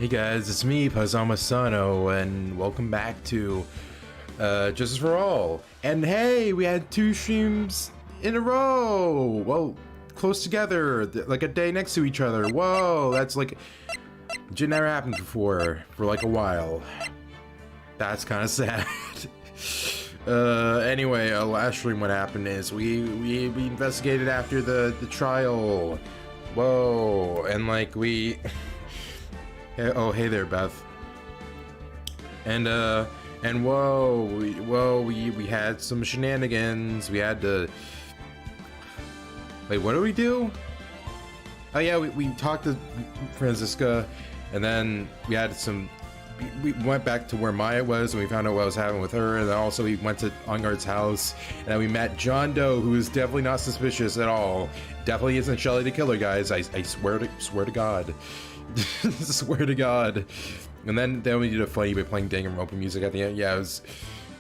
Hey guys, it's me, Pastano, and welcome back to Justice for All. And hey, we had 2 streams in a row! Well, close together, like a day next to each other. Whoa, that's like... It never happened before, for like a while. That's kind of sad. Anyway, last stream what happened is we investigated after the trial. Whoa, and like we... Oh, hey there, Beth. And whoa, we had some shenanigans. We had to... Wait, what do we do? Oh yeah, we talked to Franziska, and then we had some... We went back to where Maya was, and we found out what was happening with her, and then also we went to Onguard's house, and then we met John Doe, who is definitely not suspicious at all. Definitely isn't Shelly the killer, guys. I swear to God. Swear to God. And then we did a funny by playing Danganronpa music at the end. Yeah, it was...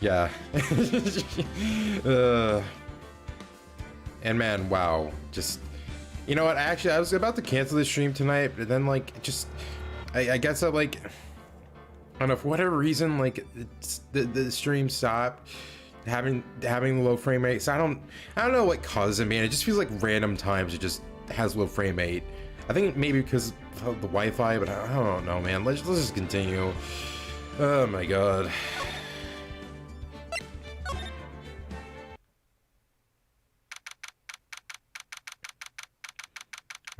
Yeah. And man, wow. Just... You know what, actually, I was about to cancel this stream tonight, but then, like, just... I guess I, like... I don't know, for whatever reason, like, the stream stopped having the low frame rate. So I don't know what causes it, man. It just feels like random times it just has low frame rate. I think maybe because of the Wi-Fi, but I don't know, man. Let's just continue. Oh my God.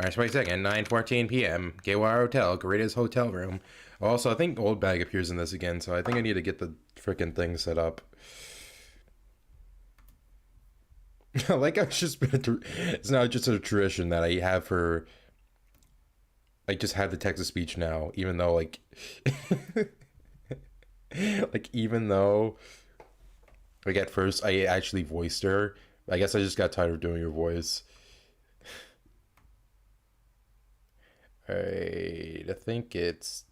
Alright, so wait a second. 9:14 p.m. Gateway Hotel, Garita's hotel room. Also, I think Old Bag appears in this again, so I think I need to get the frickin' thing set up. Like, it's just been it's now just a tradition that I have for... I just have the text-to-speech now, even though, like... like, even though... Like, at first, I actually voiced her. I guess I just got tired of doing her voice. Alright, I think it's...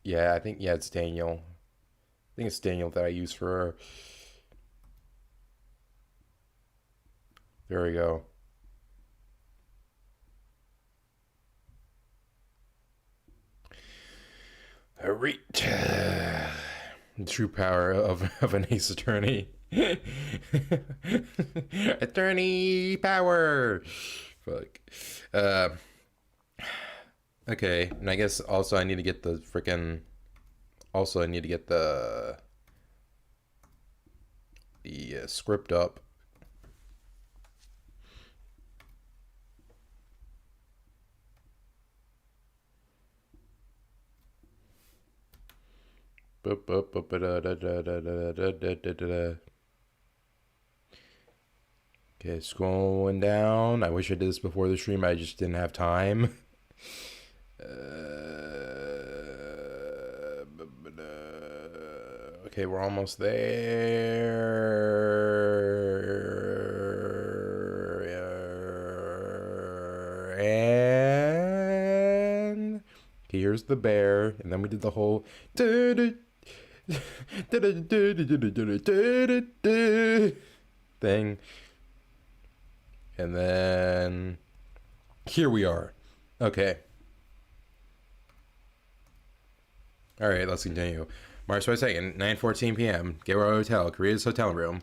Yeah, it's Daniel. I think it's Daniel that I use for her. There we go. Alright. The true power of an ace attorney. Attorney power! Fuck. Okay, and I guess also I need to get the frickin'... Also, I need to get the script up. Okay, scrolling down. I wish I did this before the stream. I just didn't have time. Okay, we're almost there. And here's the bear. And then we did the whole thing. And then here we are. Okay. All right, let's continue. March 22nd, 9:14 p.m. Gateway Hotel, Korea's hotel room.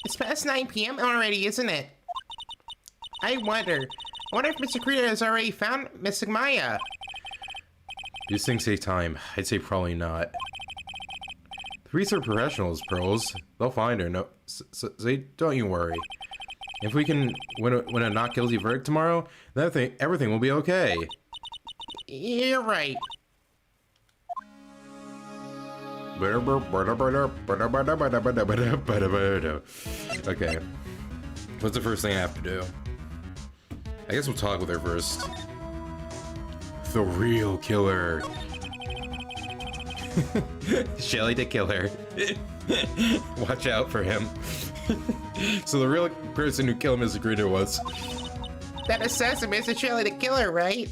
It's past 9 p.m. already, isn't it? I wonder if Mr. Korea has already found Miss Maya. These things take time. I'd say probably not. The police are professionals, Pearls. They'll find her. No, so don't you worry. If we can win a not guilty verdict tomorrow, then everything will be okay. You're right. Okay. What's the first thing I have to do? I guess we'll talk with her first. The real killer. Shelly the killer. Watch out for him. So the real person who killed Mr. Greener was... That assassin Mr. Shelly the killer, right?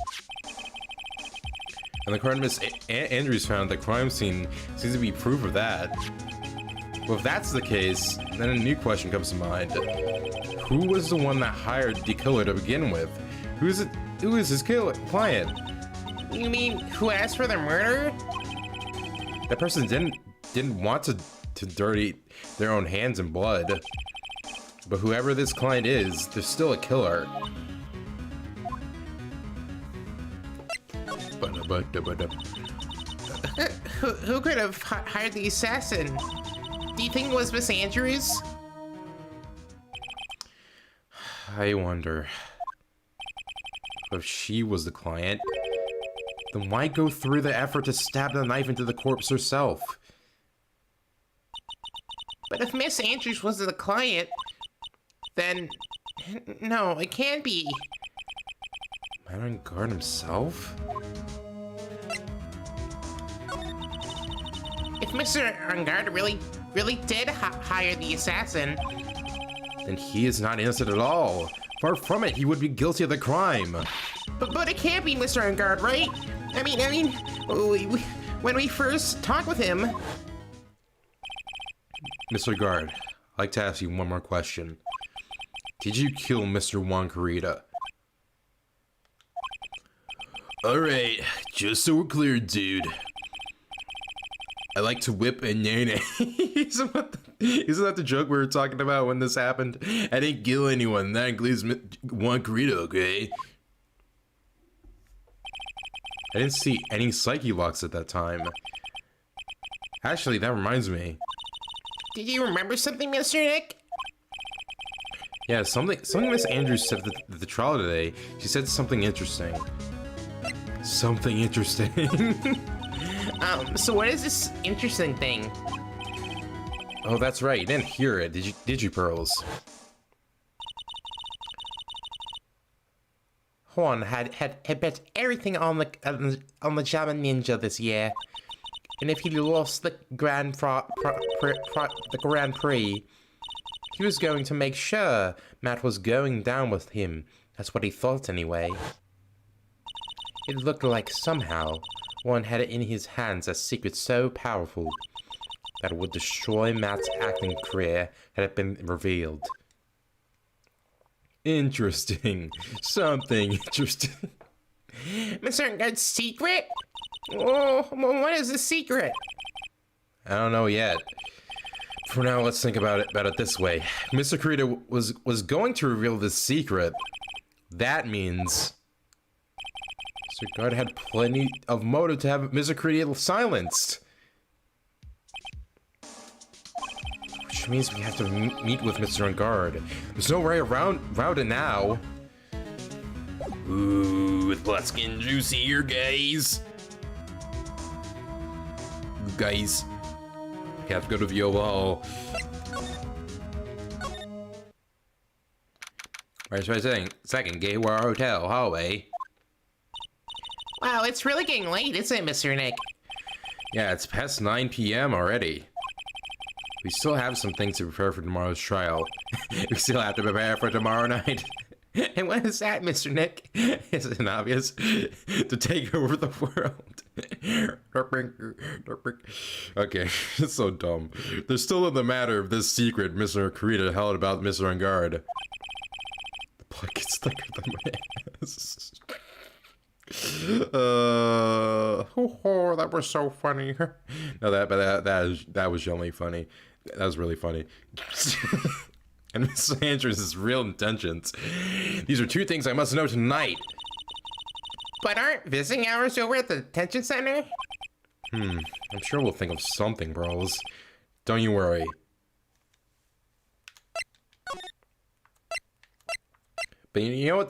And the crime Miss Andrews found at the crime scene seems to be proof of that. Well, if that's the case, then a new question comes to mind. Who was the one that hired the killer to begin with? Who is it who is his client? You mean who asked for the murder? That person didn't want to dirty their own hands in blood. But whoever this client is, they're still a killer. Who could have hired the assassin? Do you think it was Miss Andrews? I wonder. If she was the client, then why go through the effort to stab the knife into the corpse herself? But if Miss Andrews was the client, then... No, it can't be. Man Guard himself? If Mr. Angard really did hire the assassin... Then he is not innocent at all. Far from it, he would be guilty of the crime. But it can't be Mr. Angard, right? I mean, when we first talked with him... Mr. Guard, I'd like to ask you one more question. Did you kill Mr. Wankarita? Alright, just so we're clear, dude. I like to whip and nay. Isn't that the joke we were talking about when this happened? I didn't kill anyone. That includes Wankarita, okay? I didn't see any psyche locks at that time. Actually, that reminds me. Did you remember something, Mr. Nick? Yeah, something Miss Andrews said at the trial today. She said something interesting. Something interesting. So what is this interesting thing? Oh, that's right. You didn't hear it, did you, Pearls? Juan had bet everything on the Java Ninja this year, and if he lost the Grand Prix, he was going to make sure Matt was going down with him. That's what he thought anyway. It looked like somehow one had in his hands a secret so powerful that it would destroy Matt's acting career had it been revealed. Interesting. Something interesting. Mr. Guard's secret? Oh, what is the secret? I don't know yet. For now, let's think about it this way. Mr. Kurita was going to reveal this secret. That means Mr. Guard had plenty of motive to have Mr. Kurita silenced. Which means we have to meet with Mr. Guard. There's no way around it now. Ooh, with blood skin juicy here, guys. Guys, we have to go to Viola Hall. Right, so I saying, second Gateway Hotel hallway. Wow, it's really getting late, isn't it, Mr. Nick? Yeah, it's past 9 p.m. already. We still have some things to prepare for tomorrow's trial. We still have to prepare for tomorrow night. And what is that, Mr. Nick? Isn't it obvious? To take over the world. Okay, it's so dumb. There's still in the matter of this secret Mr. Kurita held about Mr. Angard. The blood gets thicker than my ass. That was so funny. No, that was genuinely funny. That was really funny. And Miss Andrews' real intentions. These are two things I must know tonight. But aren't visiting hours over at the detention center? I'm sure we'll think of something, bros. Don't you worry. But you know what?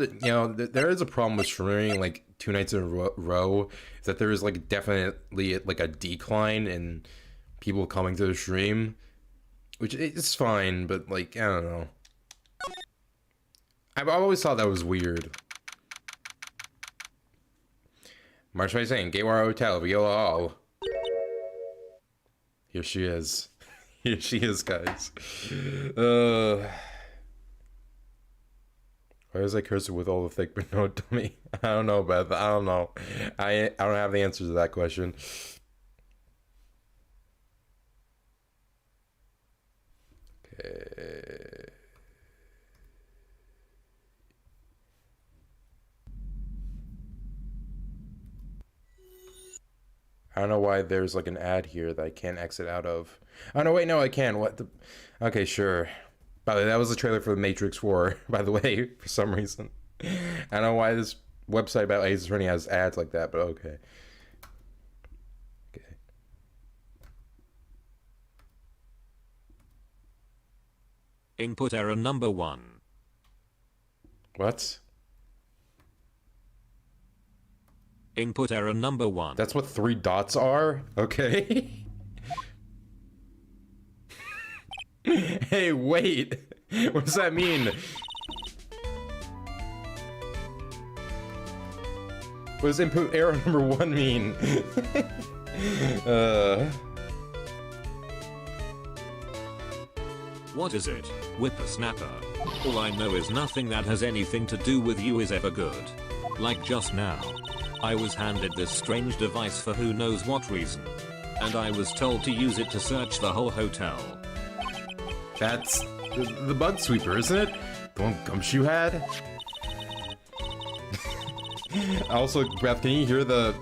There is a problem with streaming like 2 nights in a row. Is that there is like definitely like a decline in people coming to the stream, which is fine. But like I don't know. I've always thought that was weird. March 22nd, Gateway Hotel, Viola Hall. Here she is. Here she is, guys. Why is I cursing with all the thick but no dummy? I don't know, Beth. I don't know. I don't have the answer to that question. Okay. I don't know why there's like an ad here that I can't exit out of. Oh no, wait, no, I can. What the? Okay, sure. By the way, that was the trailer for The Matrix 4, by the way, for some reason. I don't know why this website about Ace Attorney has ads like that, but okay. Okay. Input error number 1. What? Input error number 1. That's what 3 dots are? Okay. Hey, wait. What does that mean? What does input error number 1 mean? What is it, whippersnapper? All I know is nothing that has anything to do with you is ever good. Like just now. I was handed this strange device for who knows what reason. And I was told to use it to search the whole hotel. That's the bug sweeper, isn't it? The one Gumshoe had? Also, Beth, can you hear the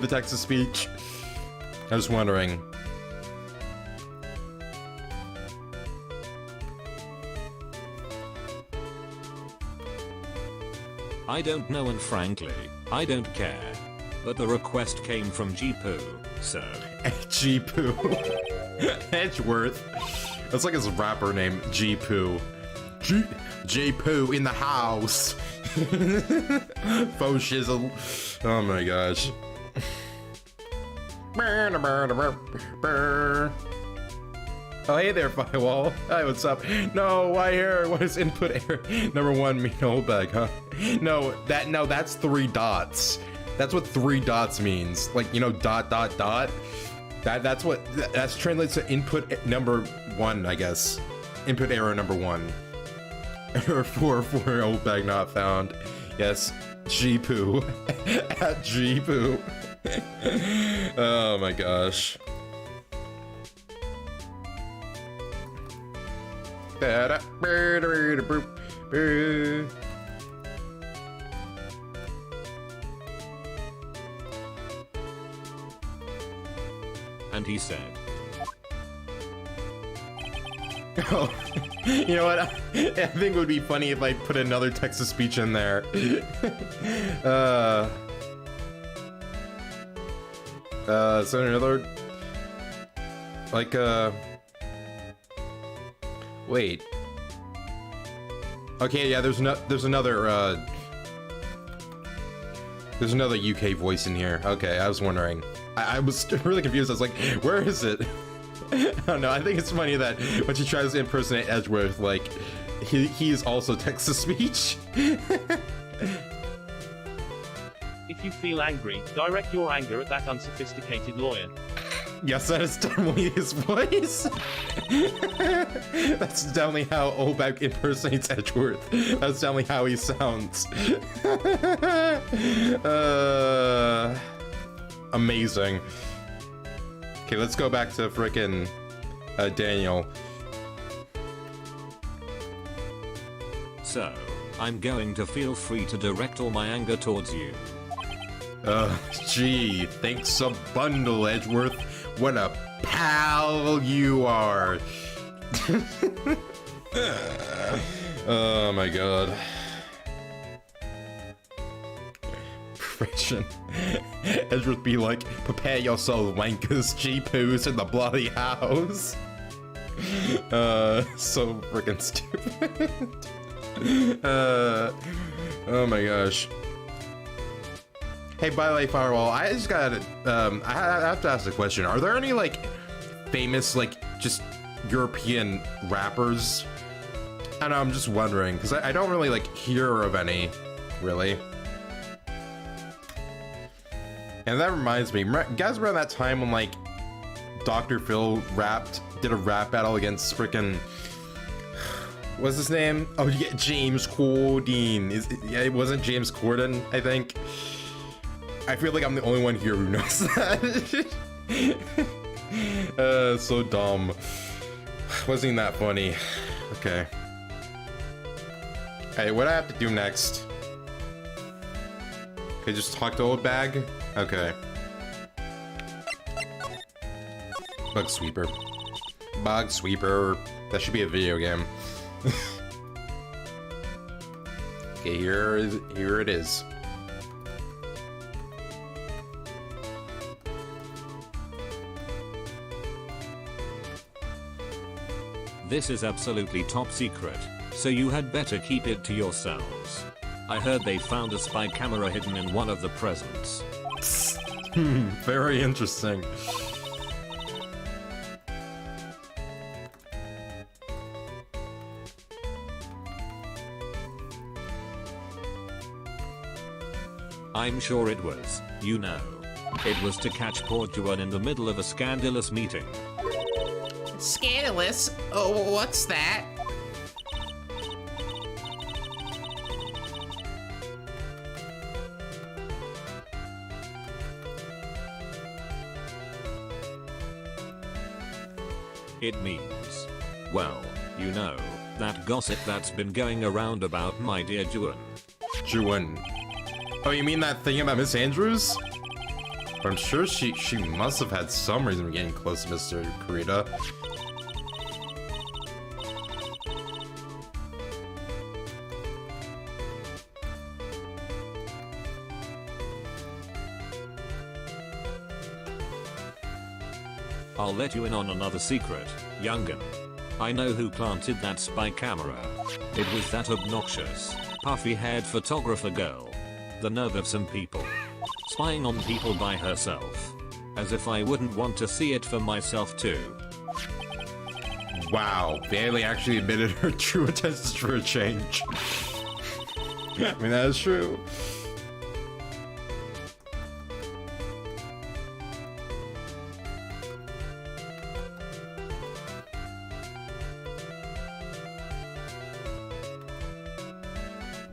text to speech? I was wondering. I don't know, and frankly, I don't care. But the request came from G-Poo, so... G-Poo. Edgeworth. That's like his rapper name, G-Poo. J-Poo in the house. Faux shizzle. Oh my gosh. Oh, hey there, Firewall. Hi, what's up? No, why here? What does input error number 1 mean? Hold back, huh? No, that's 3 dots. That's what 3 dots means. Like, you know, dot, dot, dot. That's translates to input number 1, I guess. Input error number 1. Error 4, old bag not found. Yes, G-Poo. At G-Poo. Oh my gosh. And he said, oh, you know what? I think it would be funny if I put another text-to-speech in there. So another, like, wait. Okay, yeah, there's another UK voice in here. Okay, I was wondering. I was really confused. I was like, where is it? I don't know. I think it's funny that when she tries to impersonate Edgeworth, like, he is also text-to-speech. If you feel angry, direct your anger at that unsophisticated lawyer. Yes, that is definitely his voice. That's definitely how Olbeck impersonates Edgeworth. That's definitely how he sounds. Amazing. Okay, let's go back to frickin' Daniel. so, I'm going to feel free to direct all my anger towards you. Gee, thanks a bundle, Edgeworth. What a pal you are. Oh my god. Friction. Edgeworth be like, prepare yourself, wankers, G-Poos in the bloody house. So freaking stupid. Oh my gosh. Hey, by the way, Firewall, I just gotta, I have to ask a question. Are there any, like, famous, like, just European rappers? I don't know, I'm just wondering, because I don't really, like, hear of any, really. And that reminds me, you guys remember that time when, like, Dr. Phil did a rap battle against frickin', what's his name? Oh, yeah, James Corden. Yeah, it wasn't James Corden, I think. I feel like I'm the only one here who knows that. So dumb. Wasn't even that funny. Okay. Hey, what do I have to do next? Okay, just talk to Old Bag? Okay. Bug Sweeper. Bug Sweeper. That should be a video game. Okay, here it is. This is absolutely top secret, so you had better keep it to yourselves. I heard they found a spy camera hidden in one of the presents. Very interesting. I'm sure it was, you know. It was to catch poor Juan in the middle of a scandalous meeting. Scandalous? Oh, what's that? It means, well, you know, that gossip that's been going around about my dear Juan. Juan. Oh, you mean that thing about Miss Andrews? I'm sure she must have had some reason for getting close to Mr. Kurita. I'll let you in on another secret, young'un. I know who planted that spy camera. It was that obnoxious, puffy-haired photographer girl. The nerve of some people. Spying on people by herself. As if I wouldn't want to see it for myself too. Wow, Bailey actually admitted her true intentions for a change. I mean, that is true.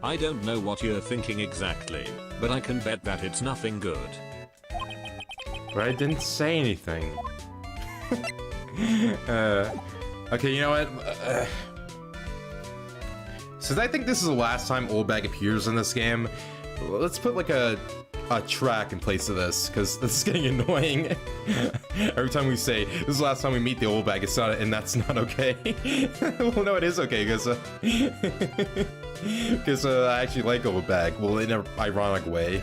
I don't know what you're thinking exactly, but I can bet that it's nothing good. But I didn't say anything. Okay, you know what? Since I think this is the last time Old Bag appears in this game, let's put like a track in place of this, because this is getting annoying. Every time we say, this is the last time we meet the Old Bag, it's not, and that's not okay. Well, no, it is okay, because I actually like Old Bag, well, in an ironic way.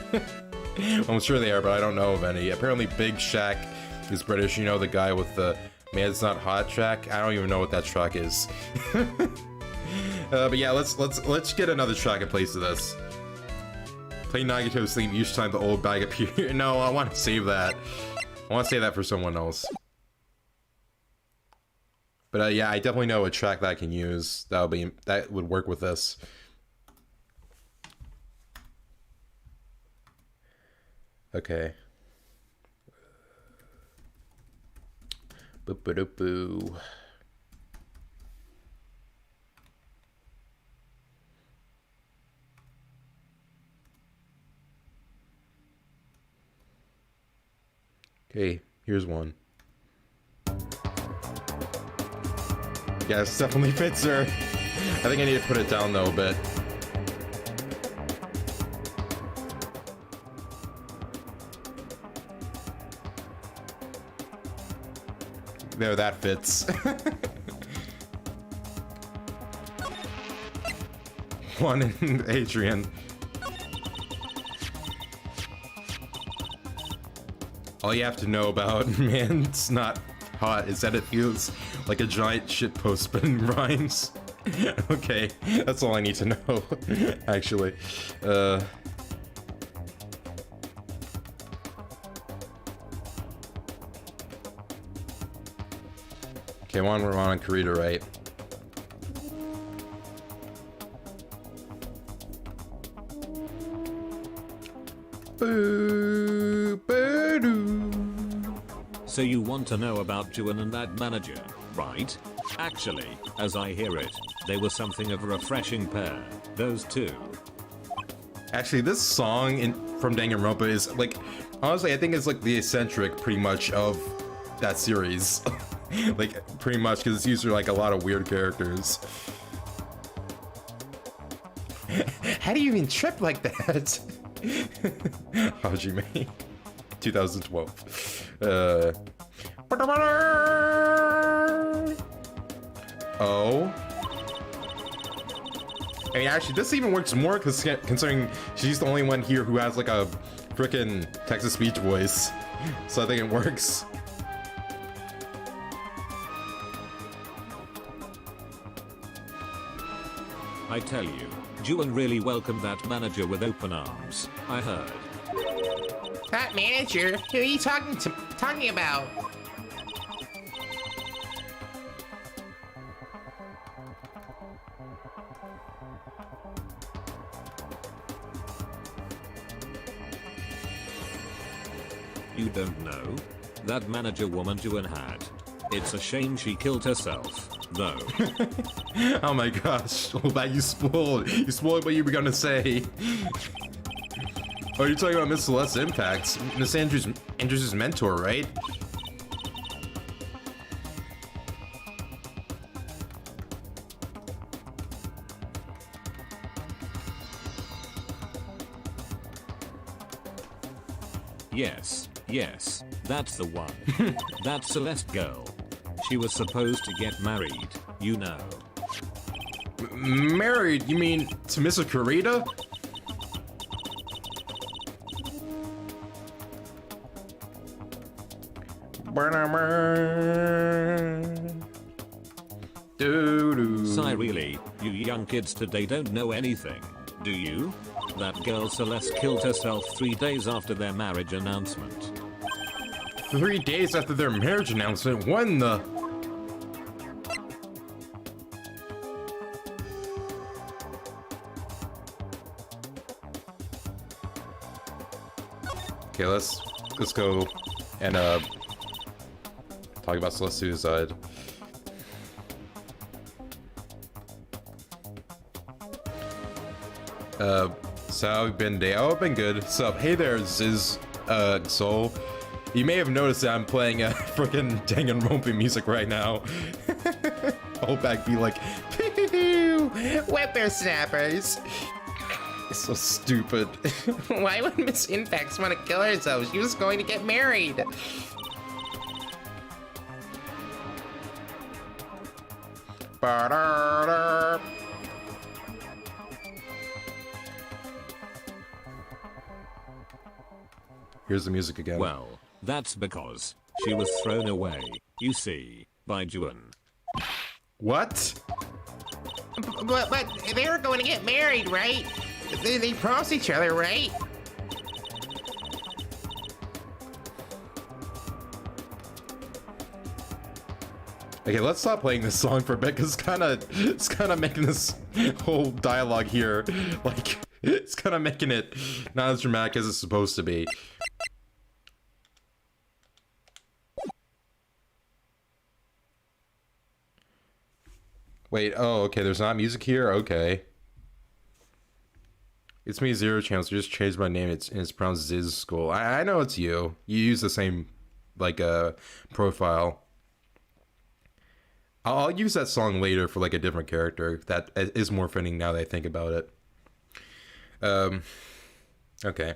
I'm sure they are, but I don't know of any. Apparently Big Shaq is British, you know, the guy with the Man It's Not Hot track. I don't even know what that track is. But yeah, let's get another track in place of this. Play Nagito's theme each time the Old Bag appears. No, I want to save that. I want to save that for someone else. But yeah, I definitely know a track that I can use that would work with this. Okay. Boop-a-doop-boo. Okay, here's one. Yeah, this definitely fits her. I think I need to put it down though a bit. There, that fits. One in Adrian. All you have to know about Man It's Not Hot is that it feels like a giant shitpost spinning rhymes. Okay, that's all I need to know, actually. Okay, we're on Kurita, right? Boo, boo, doo. So you want to know about Juan and that manager, right? Actually, as I hear it, they were something of a refreshing pair, those two. Actually, this song from Danganronpa is like, honestly, I think it's like the eccentric pretty much of that series. Like, pretty much, because it's used for like a lot of weird characters. How do you even trip like that? Hajime. 2012. Oh. I mean, actually, this even works more considering she's the only one here who has like a frickin' text-to-speech voice. So I think it works. I tell you, Juan really welcomed that manager with open arms. I heard. That manager? Who are you talking about? You don't know? That manager woman Juan had. It's a shame she killed herself, though. Oh my gosh. Oh, that you spoiled. You spoiled what you were gonna say. Oh, you're talking about Miss Celeste's impacts. Miss Andrews' mentor, right? Yes, that's the one. That Celeste girl. She was supposed to get married, you know. Married? You mean to Miss Kurita? Sigh, really, you young kids today don't know anything, do you? That girl Celeste killed herself 3 days after their marriage announcement. 3 days after their marriage announcement? When the... Okay, let's go and talk about Celeste's suicide. So how have you been today? Oh, I've been good. Sup? Hey there, Ziz, Soul. You may have noticed that I'm playing freaking Danganronpa music right now. I'll back be like, Whippersnappers. it's so stupid. Why would Miss Infax want to kill herself? She was going to get married. Ba-da-da. Here's the music again. Well, that's because she was thrown away, you see, by Juan. What? But they were going to get married, right? They promised each other, right? Okay, let's stop playing this song for a bit because it's kind of making this whole dialogue here like it's kind of making it not as dramatic as it's supposed to be. Wait, oh, okay, there's not music here? Okay. It's me, Zero Chance. I just changed my name. It's pronounced Ziz School. I know it's you. You use the same, like, profile. I'll use that song later for, like, a different character. That is more fitting now that I think about it. Okay.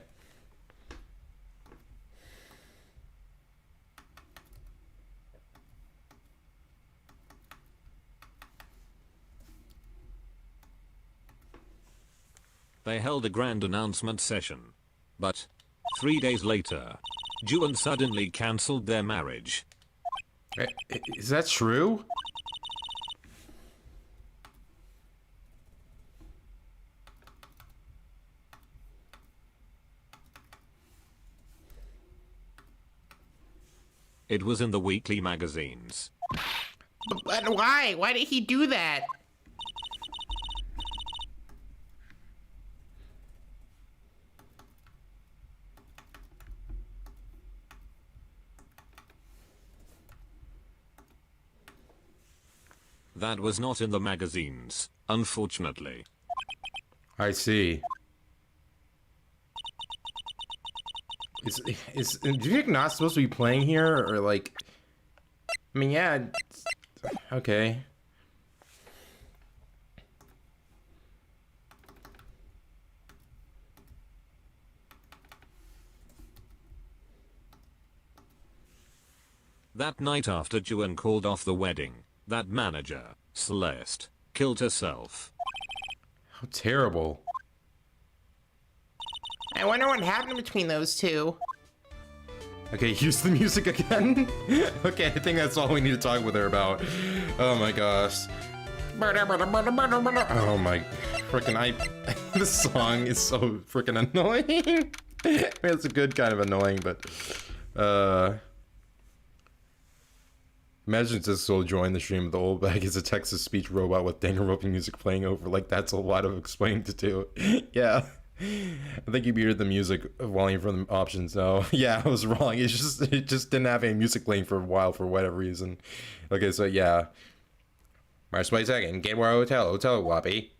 They held a grand announcement session. But 3 days later, Juan suddenly cancelled their marriage. Is that true? It was in the weekly magazines. But why? Why did he do that? That was not in the magazines, unfortunately. I see. Is Duke not supposed to be playing here, or like? I mean, yeah. Okay. That night after Juan called off the wedding, that manager, Celeste, killed herself. How terrible. I wonder what happened between those two. Okay, use the music again? Okay, I think that's all we need to talk with her about. Oh my gosh. Oh my frickin' this song is so frickin' annoying. I mean, it's a good kind of annoying, but imagine this will join the stream of the old bag as a text-to-speech robot with Danganronpa music playing over. Like, that's a lot of explaining to do. Yeah. I think you muted the music volume from the options. No, yeah, I was wrong. It just didn't have any music playing for a while for whatever reason. Okay, so yeah. March 22nd, Gateway Hotel, Wappy.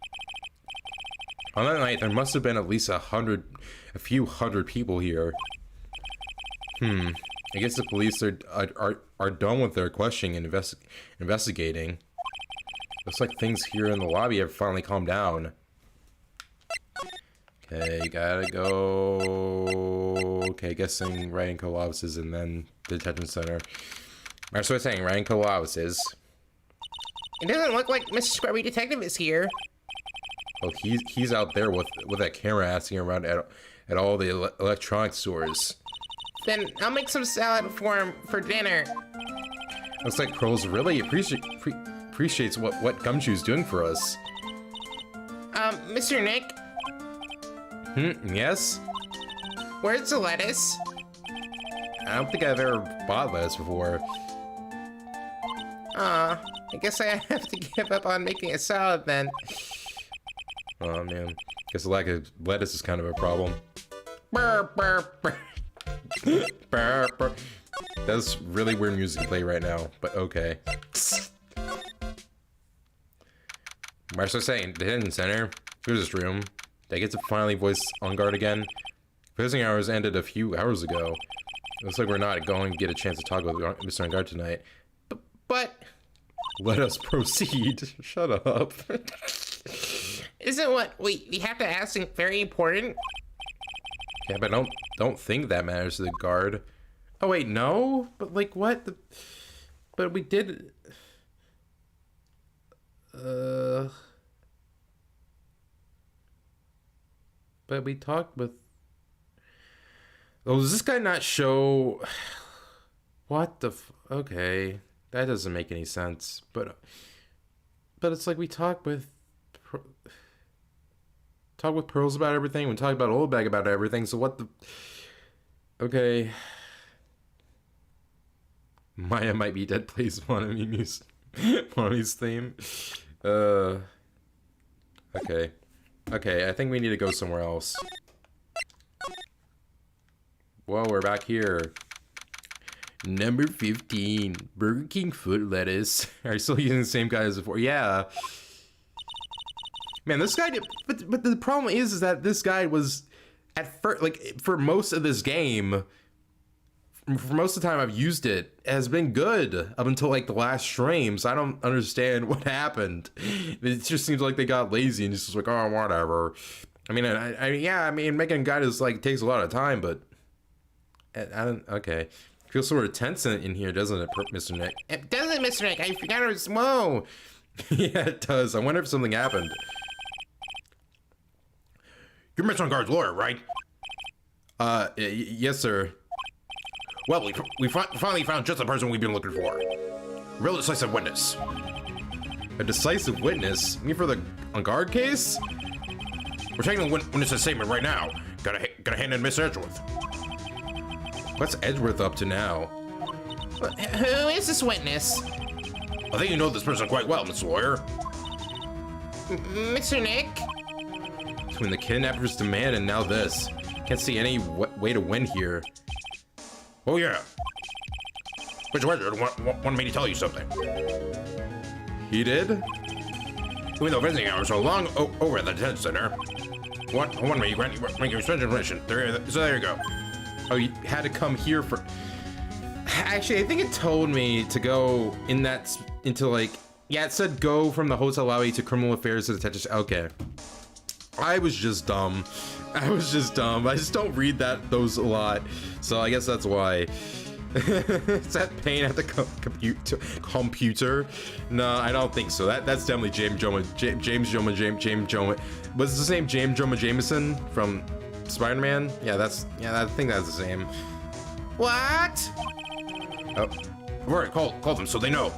On that night, there must have been at least a few hundred people here. I guess the police are done with their questioning and investigating. Looks like things here in the lobby have finally calmed down. Okay, gotta go. Okay, guessing Ryan Co offices and then the detention center. Alright, so I'm saying Ryan Co offices. It doesn't look like Mr. Scrubby Detective is here. Oh, he's out there with that camera asking around at all the electronic stores. Then I'll make some salad for him for dinner. Looks like Pearls really appreciates what Gumshoe's doing for us. Mr. Nick, yes? where's the lettuce? I don't think I've ever bought lettuce before. I guess I have to give up on making a salad then. Oh man, guess the lack of lettuce is kind of a problem. Burr, burr, burr. Burr, burr. That's really weird music to play right now, but okay. Marshall saying, the detention center. Here's this room. Did I get to finally voice On Guard again? Visiting hours ended a few hours ago. Looks like we're not going to get a chance to talk with Mr. On Guard tonight. But Let us proceed. Shut up. isn't what we have to ask very important? Yeah, but don't think that matters to the guard. Oh wait, no? But like what? But we did. But we talked with. Oh, does this guy not show? What the? Okay, that doesn't make any sense. But it's like we talked with. Talk with Pearls about everything. We talked about Old Bag about everything. So what the? Okay. Maya might be dead. Plays Wanami's theme. Okay. Okay, I think we need to go somewhere else. Whoa, we're back here. Number 15, Burger King foot lettuce. Are you still using the same guy as before? Yeah. Man, this guy, but the problem is that this guy was at first, like, for most of this game, for most of the time I've used it, has been good up until like the last stream. So I don't understand what happened. It just seems like they got lazy and just was like, oh, whatever. I mean, I mean, making a guide is like takes a lot of time, but I don't. Okay, feels sort of tense in here, doesn't it, Mr. Nick? It doesn't, Mr. Nick. I forgot it was. Whoa. Yeah, it does. I wonder if something happened. You're Mr. On Guard's lawyer, right? Yes, sir. Well, we finally found just the person we've been looking for. Real decisive witness. A decisive witness? You mean for the On Guard case? We're taking the witness's statement right now. Gotta hand in Miss Edgeworth. What's Edgeworth up to now? Who is this witness? I think you know this person quite well, Mr. Lawyer. Mr. Nick? Between the kidnapper's demand and now this. Can't see any way to win here. Oh yeah. Mr. Edgeworth wanted me to tell you something. He did? Even though visiting hours are long over at the detention center, one may grant you suspension permission. So there you go. Oh, you had to come here for... Actually, I think it told me to go in that... into like... Yeah, it said go from the hotel lobby to criminal affairs to the detention... Okay. I was just dumb. I just don't read those a lot. So I guess that's why. Is that Pain at the computer? No, I don't think so. That's definitely James Jonah. James Jonah. Was his name James Jonah Jameson from Spider-Man? Yeah, I think that's the same. What? Oh, I've already called them so they know.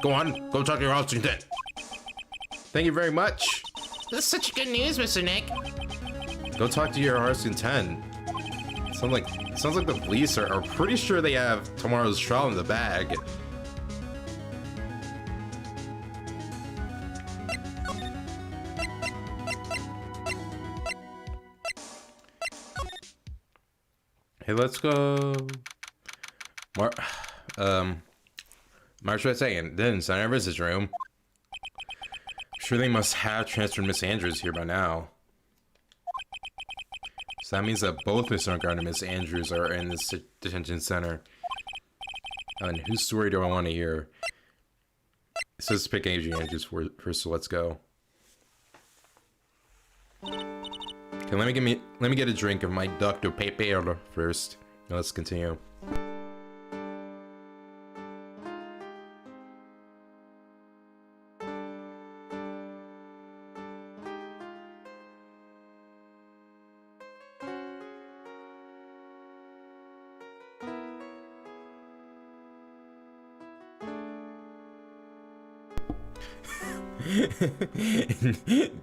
Go on, go talk to your Austin then. thank you very much. That's such good news, Mr. Nick. Go talk to your Hearthstone 10. Sounds like the police are pretty sure they have tomorrow's trial in the bag. Hey, let's go. March 22nd, then Senator Versus Room. Sure they must have transferred Miss Andrews here by now. So that means that both Mr. Unguard and Miss Andrews are in this detention center. And whose story do I want to hear? It says pick Adrian Andrews first, so let's go. Okay, let me get a drink of my Dr. Pepe first. Now let's continue.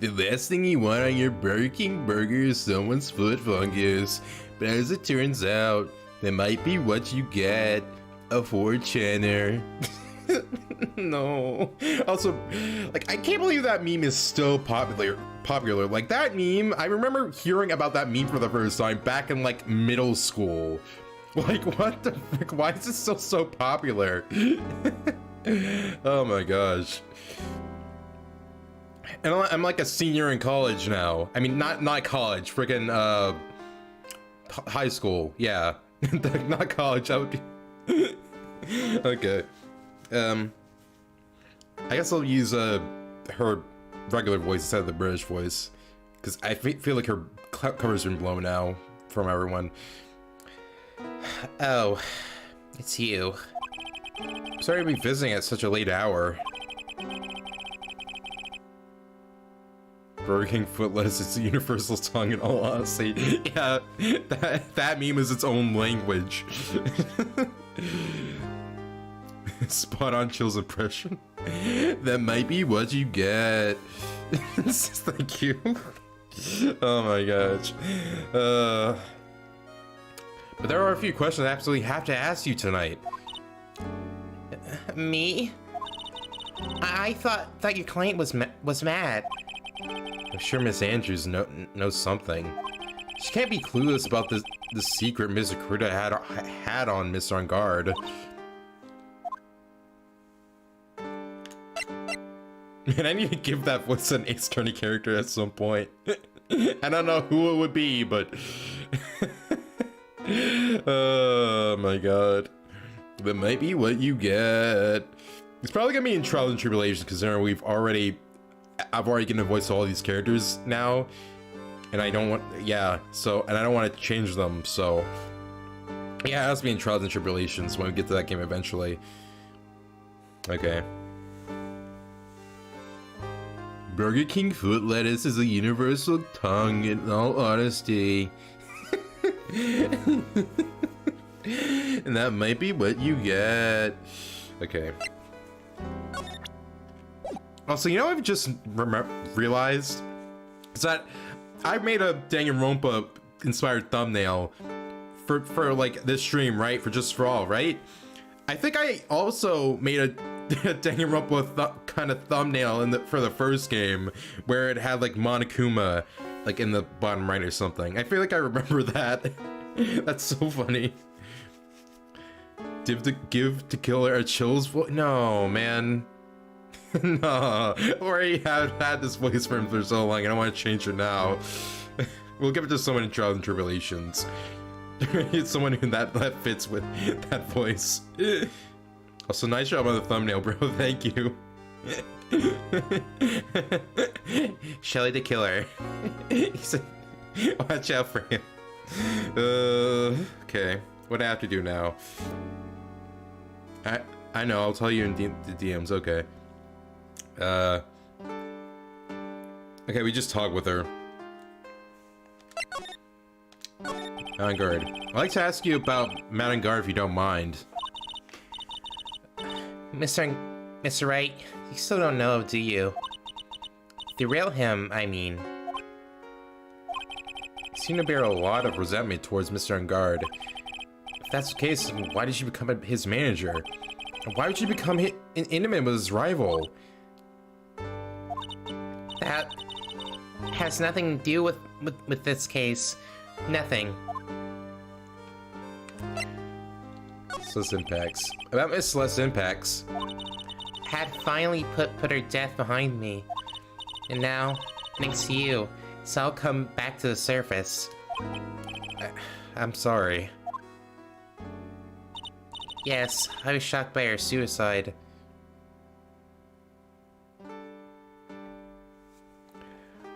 The last thing you want on your Burger King burger is someone's foot fungus. But as it turns out, that might be what you get. A 4chaner. No. Also, like, I can't believe that meme is still popular. Like, that meme, I remember hearing about that meme for the first time back in, like, middle school. Like, what the frick? Why is it still so popular? Oh my gosh. And I'm like a senior in college now. I mean, not college, freaking high school. Yeah, not college. I would be okay. I guess I'll use her regular voice instead of the British voice, because I feel like her cover's been blown now from everyone. Oh, it's you. Sorry to be visiting at such a late hour. Burger King foot lettuce, it's a universal tongue in all honesty. Yeah, that meme is its own language. Spot on Chill's impression. That might be what you get. Thank you. Oh my gosh. But there are a few questions I absolutely have to ask you tonight. Me? I thought your client was mad. I'm sure Miss Andrews knows something. She can't be clueless about the secret Mr. Kuruda had on Mr. On Guard. Man, I need to give that voice an Ace Attorney character at some point. I don't know who it would be, but... Oh my god. That might be what you get. It's probably gonna be in Trials and Tribulations, considering I've already given a voice to all these characters now, and I don't want, and I don't want to change them, so yeah, it has to be in Trials and Tribulations when we get to that game eventually. Okay. Burger King foot lettuce is a universal tongue in all honesty. And that might be what you get. Okay. Also, you know what I've just realized? Is that I made a Danganronpa inspired thumbnail for like this stream, right? For All, right? I think I also made a Danganronpa kind of thumbnail for the first game where it had like Monokuma like in the bottom right or something. I feel like I remember that. That's so funny. Give to killer a chills voice? No, man. No, I already have had this voice for him for so long. I don't want to change it now. We'll give it to someone in Trials and Tribulations. It's someone who that fits with that voice. Also, nice job on the thumbnail, bro. Thank you. Shelly the killer. He said, watch out for him. Okay. What do I have to do now? I know, I'll tell you in the DMs, okay. Okay, we just talk with her. On guard. I'd like to ask you about Matt on guard if you don't mind. Mr. Wright, you still don't know, do you? Derail him, I mean. You seem to bear a lot of resentment towards Mr. On guard. If that's the case, why did you become his manager? Why would you become intimate with his rival? That has nothing to do with this case. Nothing. Celeste Impacts. About Miss Celeste Impacts. Had finally put her death behind me. And now, thanks to you, it's all come back to the surface. I'm sorry. Yes, I was shocked by her suicide.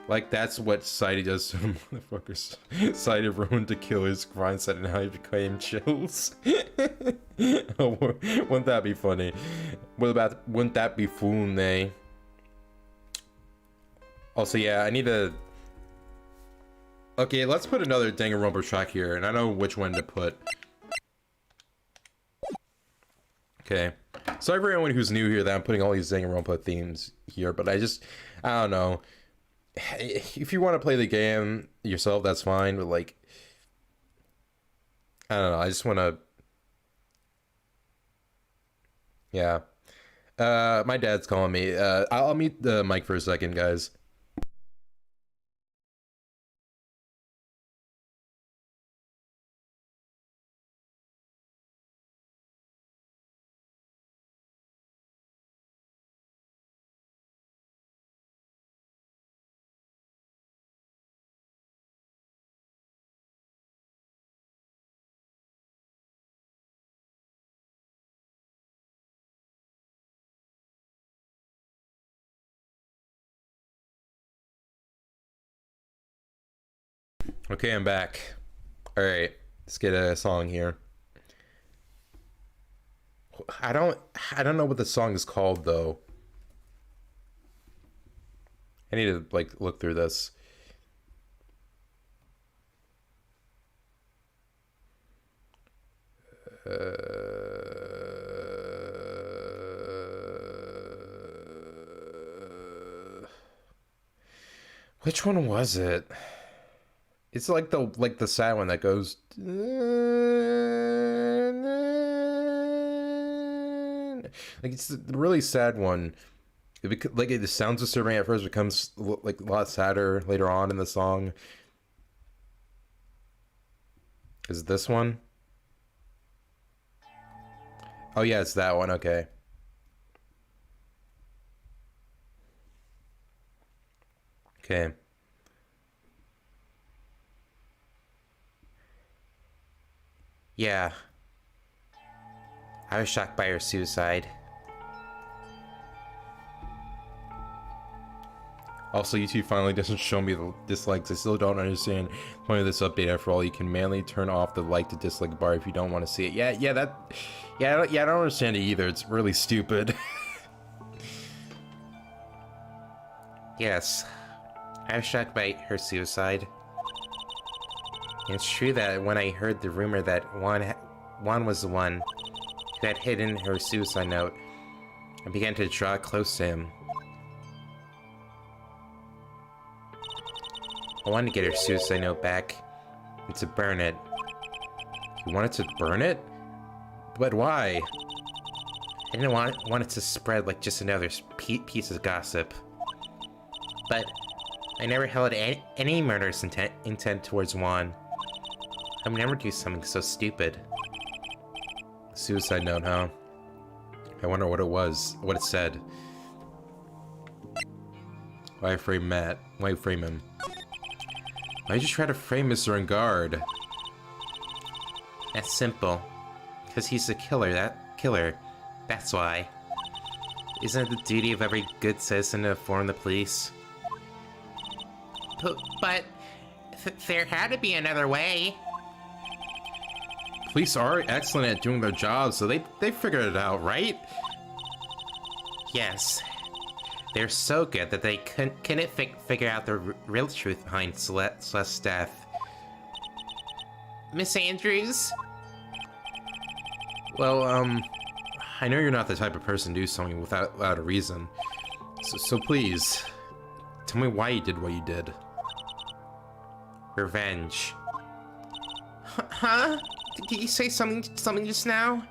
Like, that's what society does to motherfuckers. Society ruined to kill his grindset and how he became chills. Oh, wouldn't that be funny? Wouldn't that be funny? Also, yeah, I need to... Okay, let's put another Danganronpa track here, and I know which one to put. Okay. Sorry for anyone who's new here that I'm putting all these Danganronpa themes here, but I don't know. If you want to play the game yourself, that's fine, but like, I don't know, I just want to, yeah. My dad's calling me. I'll mute the mic for a second, guys. Okay, I'm back. All right, let's get a song here. I don't know what the song is called though. I need to like look through this. Which one was it? It's like the sad one that goes. Like it's the really sad one. Like it sounds disturbing at first, becomes like a lot sadder later on in the song. Is it this one? Oh yeah, it's that one. Okay. Okay. Yeah. I was shocked by her suicide. Also, YouTube finally doesn't show me the dislikes. I still don't understand the point of this update. After all, you can manually turn off the like to dislike bar if you don't want to see it. Yeah, I don't understand it either. It's really stupid. Yes. I was shocked by her suicide. It's true that when I heard the rumor that Juan was the one who had hidden her suicide note, I began to draw close to him. I wanted to get her suicide note back and to burn it. You wanted to burn it? But why? I didn't want it to spread like just another piece of gossip. But I never held any murderous intent towards Juan. I would never do something so stupid. Suicide note, huh? I wonder what it was, what it said. Why frame Matt? Why frame him? Why'd you try to frame Mr. On guard? That's simple. Because he's the killer, That's why. Isn't it the duty of every good citizen to inform the police? But there had to be another way. Police are excellent at doing their jobs, so they figured it out, right? Yes. They're so good that they couldn't figure out the real truth behind Celeste's death. Miss Andrews? Well, I know you're not the type of person to do something without a reason. So please, tell me why you did what you did. Revenge. Huh? Did you say something just now?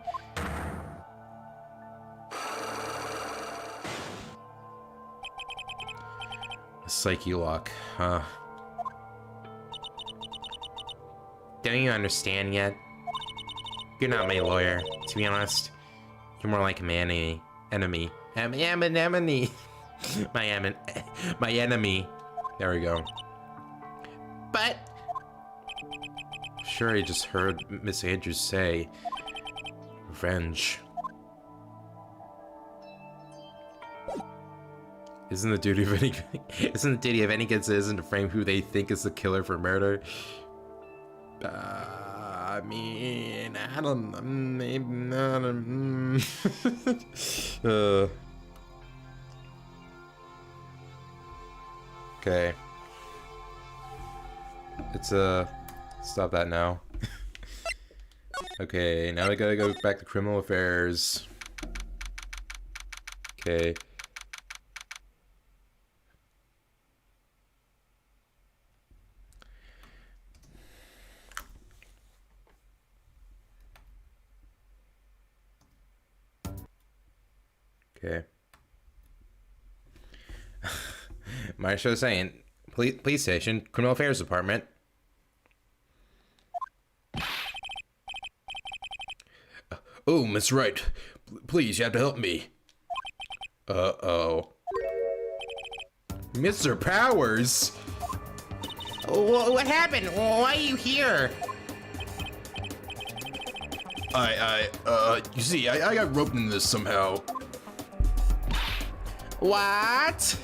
A psyche lock, huh? Don't you understand yet? You're not my lawyer, to be honest. You're more like my enemy. My enemy. There we go. But Sure, I just heard Miss Andrews say revenge. Isn't the duty of any good citizen to frame who they think is the killer for murder? I mean, I don't know, maybe not. Okay. It's stop that now. Okay, now I gotta go back to criminal affairs. Okay. Okay. My show saying, police station, criminal affairs department. Oh, Miss Wright, please, you have to help me. Uh-oh. Mr. Powers? what happened? Why are you here? You see, I got roped into this somehow. What?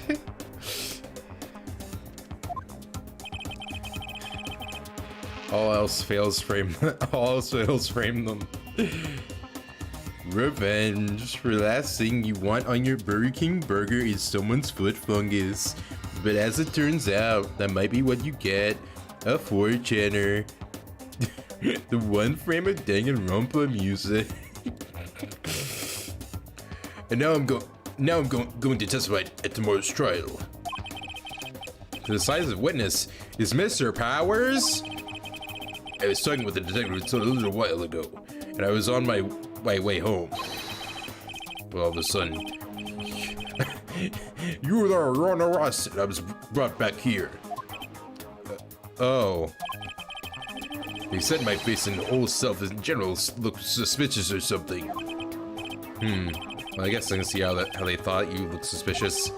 All else fails, frame them. Revenge for the last thing you want on your Burger King burger is someone's foot fungus. But as it turns out, that might be what you get. A 4chaner. The one frame of Danganronpa music. And now I'm going to testify at tomorrow's trial. The decisive witness is Mr. Powers. I was talking with the detective a little while ago, and I was on my way home. Well, all of a sudden, you were there, you're on arrest, and I was brought back here. Oh. They said my face and whole self in general looked suspicious or something. Well, I guess I can see how they thought you looked suspicious.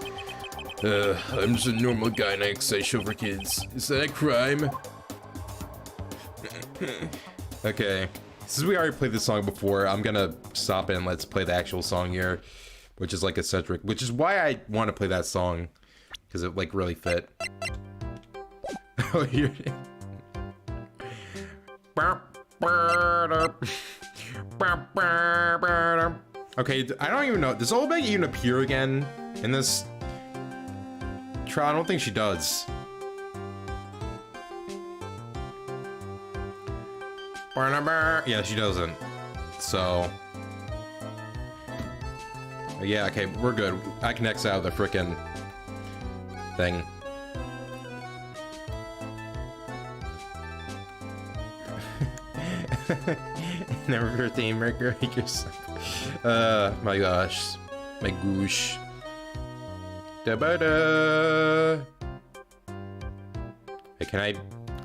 I'm just a normal guy and I excite chauffeur kids. Is that a crime? Okay. Since we already played this song before, I'm gonna stop it and let's play the actual song here, which is like eccentric, which is why I want to play that song, because it like really fit. Oh, here. Okay, I don't even know. Does Olbeg even appear again in this trial? I don't think she does. Yeah, she doesn't. So, yeah, okay, we're good. I can X out the frickin' thing. Never birthday, Mercury yourself. My gosh. My goosh. Da-ba-da. Hey, can I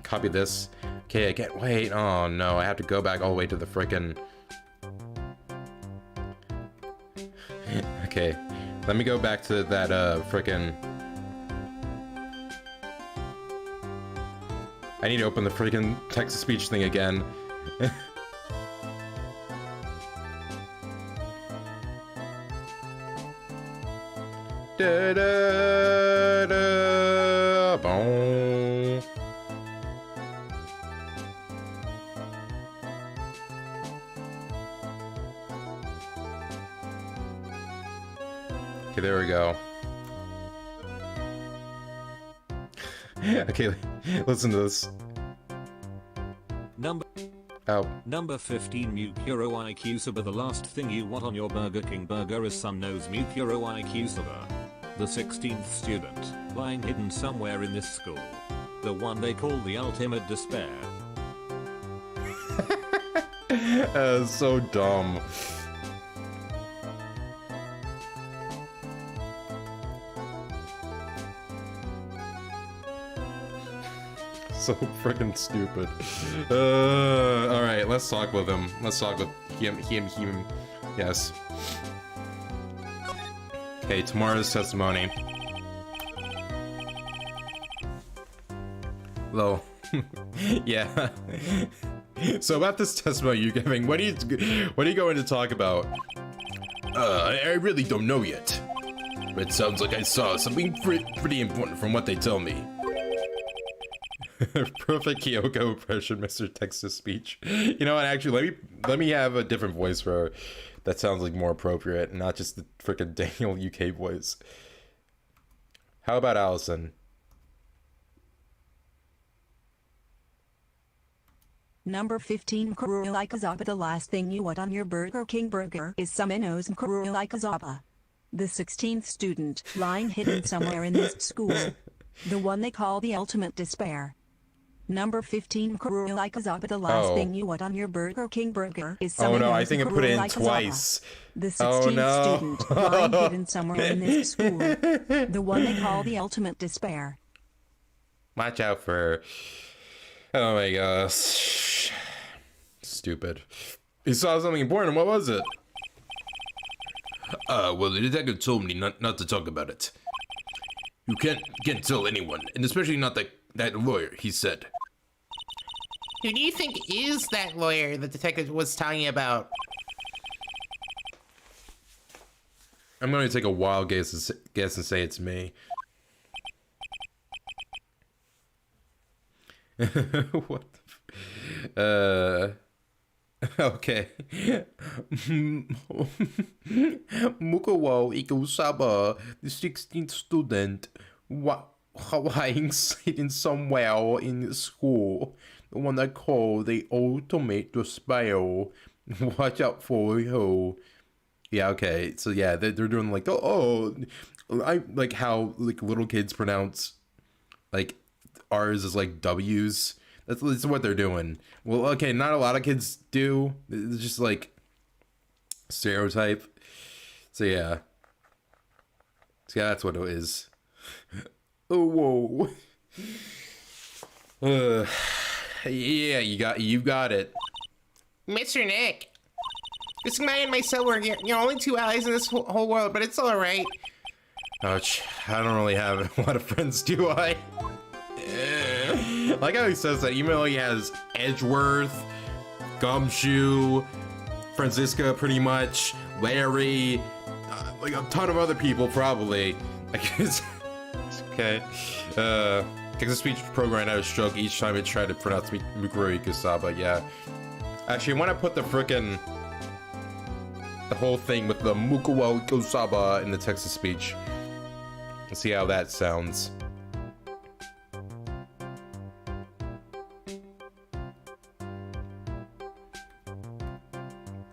copy this? Okay, I can't wait. Oh no, I have to go back all the way to the frickin'. Okay, let me go back to that frickin'. I need to open the frickin' text-to-speech thing again. Da da da boom. Okay, there we go. Okay, listen to this. Number Oh. Number 15 Mukuro IQ Soba. The last thing you want on your Burger King burger is some nose Mukuro IQ Soba. The 16th student, lying hidden somewhere in this school. The one they call the ultimate despair. So dumb. So freaking stupid. Alright, let's talk with him. Let's talk with him. Yes. Okay, tomorrow's testimony. Hello. Yeah. So about this testimony you're giving, what are you going to talk about? I really don't know yet. But it sounds like I saw something pretty important from what they tell me. Perfect Kyoko impression, Mr. Text-to-Speech. You know what, actually, let me have a different voice for her that sounds like more appropriate, and not just the freaking Daniel UK voice. How about Allison? Number 15 Kurulaikazaba. The last thing you want on your Burger King burger is some Innos and Kurulaikazaba. The 16th student, lying hidden somewhere in this school. The one they call the ultimate despair. Number 15 Kurulaikazaba. The last thing you want on your Burger King burger is some Oh no, I Innos think I and put it in Kurulaikazaba. twice. The 16th student, lying hidden somewhere in this school. The one they call the ultimate despair. Watch out for her. Oh my gosh. Stupid. He saw something important. What was it? Well, the detective told me not to talk about it. You can't tell anyone, and especially not that lawyer, he said. Who do you think is that lawyer the detective was talking about? I'm going to take a wild guess and say it's me. What the okay. Mukawa Ikosaba, the 16th student, lying hidden somewhere in school. The one I call the ultimate despair. Watch out for you. Yeah, okay. So yeah, they're doing like, I like how like little kids pronounce like R's is like W's. That's what they're doing. Well, okay, not a lot of kids do. It's just like stereotype. So yeah. So yeah, that's what it is. Oh whoa. Yeah, you got it. Mr. Nick, this man and myself are only two allies in this whole world, but it's all right. Ouch. I don't really have a lot of friends, do I? Like how he says that, even though he has Edgeworth, Gumshoe, Franziska pretty much, Larry, like a ton of other people probably. I guess. Okay. Text-to-speech program had a stroke each time it tried to pronounce Mukuro Ikusaba, yeah. Actually, when I put the whole thing with the Mukuro Ikusaba in the text-to-speech, let's see how that sounds.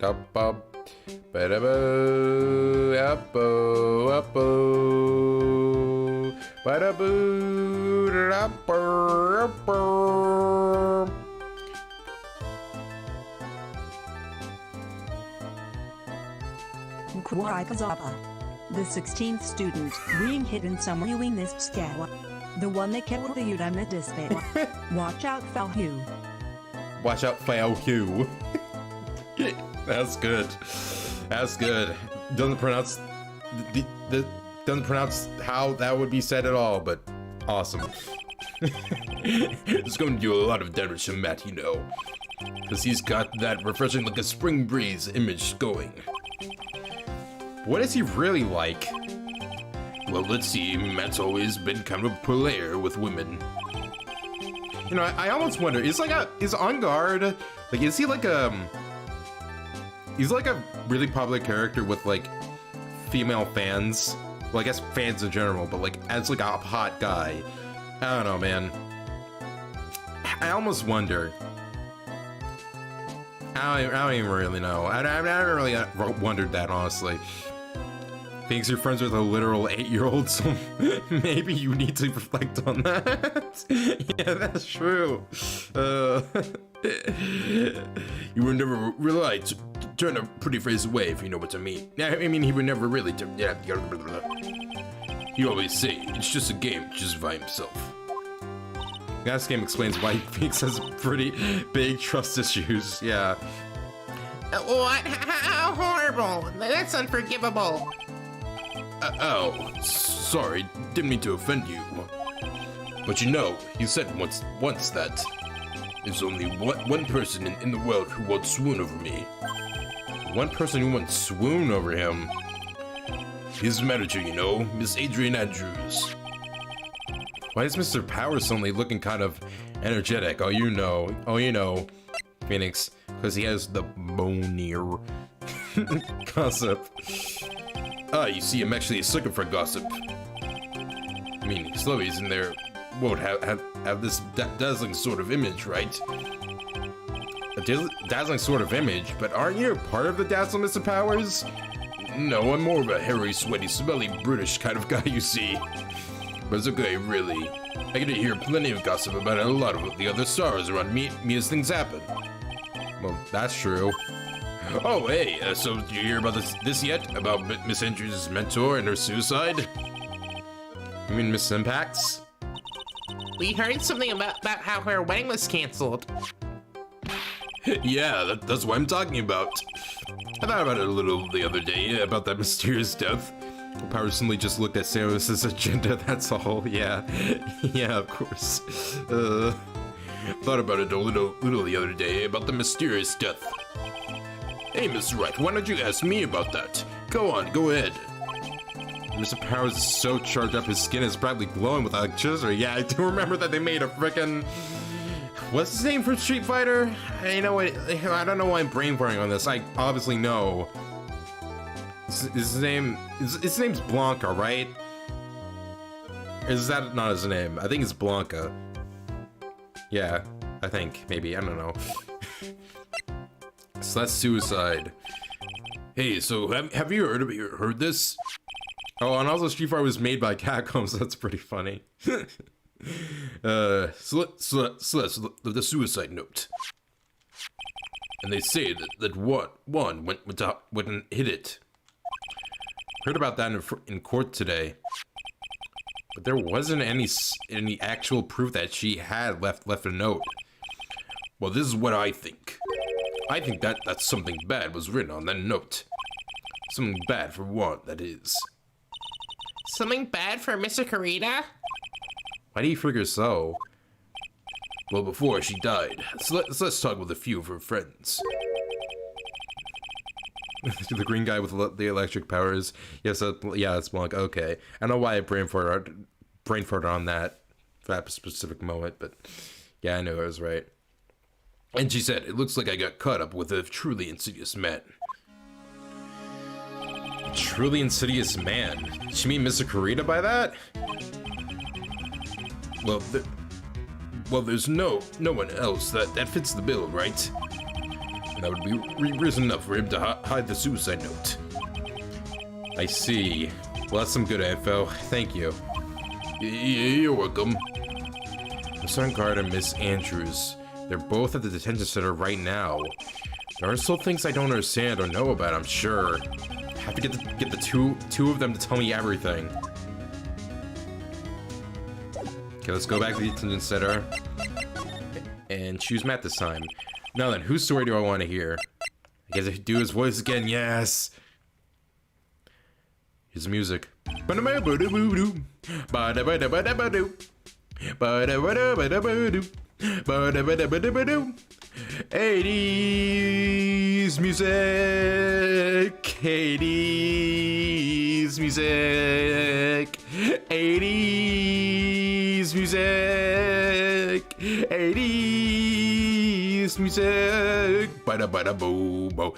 Up, up, ba-da-boo, up-boo, up-boo, ba-da-boo, da-da-boo, up-boo. Kurulaikazaba. The 16th student, being hidden somewhere in this school. The one they call the ultimate despair. Watch out for you. Watch out for you. That's good. That's good. Doesn't pronounce doesn't pronounce how that would be said at all, but awesome. It's going to do a lot of damage to Matt, you know, because he's got that refreshing like a spring breeze image going. What is he really like? Well, let's see. Matt's always been kind of a player with women. You know, I almost wonder, is On Guard, like, is he like he's like a really popular character with like female fans, Well, I guess fans in general, but like as like a hot guy. I don't know, man. I almost wonder. I don't even really know. I haven't really wondered that, honestly. Thinks you're friends with a literal 8-year-old, so maybe you need to reflect on that. Yeah, that's true. You would never rely to turn a pretty face away, if you know what I mean. I mean, he would never really He always say, it's just a game, just by himself. This game explains why Phoenix has pretty big trust issues. Yeah. What? How horrible! That's unforgivable. Oh, sorry, didn't mean to offend you. But you know, he said once that there's only one person in the world who won't swoon over me. One person who won't swoon over him. His manager, you know, Miss Adrian Andrews. Why is Mr. Power suddenly looking kind of energetic? Oh, you know, Phoenix, because he has the bonier gossip. You see, I'm actually a sucker for gossip. I mean, Slowies in there won't have this dazzling sort of image, right? A dazzling sort of image, but aren't you a part of the dazzle, Mr. Powers? No, I'm more of a hairy, sweaty, smelly, brutish kind of guy, you see. But it's okay, really. I get to hear plenty of gossip about a lot of the other stars around me as things happen. Well, that's true. Oh, hey, so did you hear about this yet? About Miss Andrews' mentor and her suicide? You mean Miss Impax? We heard something about how her wedding was canceled. Yeah, that's what I'm talking about. I thought about it a little the other day, about that mysterious death. Power simply just looked at Samus's agenda, that's all. Yeah. Yeah, of course. Thought about it a little the other day, about the mysterious death. Hey, Miss Wright, why don't you ask me about that? Go on, go ahead. Mr. Powers is so charged up, his skin is brightly glowing with electricity. Yeah, I do remember that they made a frickin'... What's his name from Street Fighter? You know what? I don't know why I'm brain farting on this. I obviously know. His name's Blanca, right? Is that not his name? I think it's Blanca. Yeah, I think, maybe, I don't know. So that's suicide. Hey, so have you heard this? Oh, and also Street Fighter was made by Capcom, so that's pretty funny. So that's the suicide note. And they say that one went and hit it. Heard about that in court today. But there wasn't any actual proof that she had left a note. Well, this is what I think. I think that something bad was written on that note. Something bad for one, that is. Something bad for Mr. Kurita? Why do you figure so? Well, before she died, so let's talk with a few of her friends. The green guy with the electric powers. Yes, yeah, that's Blanc. Okay, I don't know why I brain farted on that for that specific moment, but yeah, I knew I was right. And she said, "It looks like I got caught up with a truly insidious man." A truly insidious man? Did she mean Mr. Kurita by that? Well, there's no one else that fits the bill, right? And that would be reason enough for him to hide the suicide note. I see. Well, that's some good info. Thank you. You're welcome. Miss Arngard and Miss Andrews. They're both at the detention center right now. There are still things I don't understand or know about, I'm sure. I have to get the two of them to tell me everything. Okay, let's go back to the detention center. And choose Matt this time. Now then, whose story do I want to hear? I guess I do his voice again, yes! His music. 80s music, 80s music, 80s music, 80s music. Bada bada boo bo.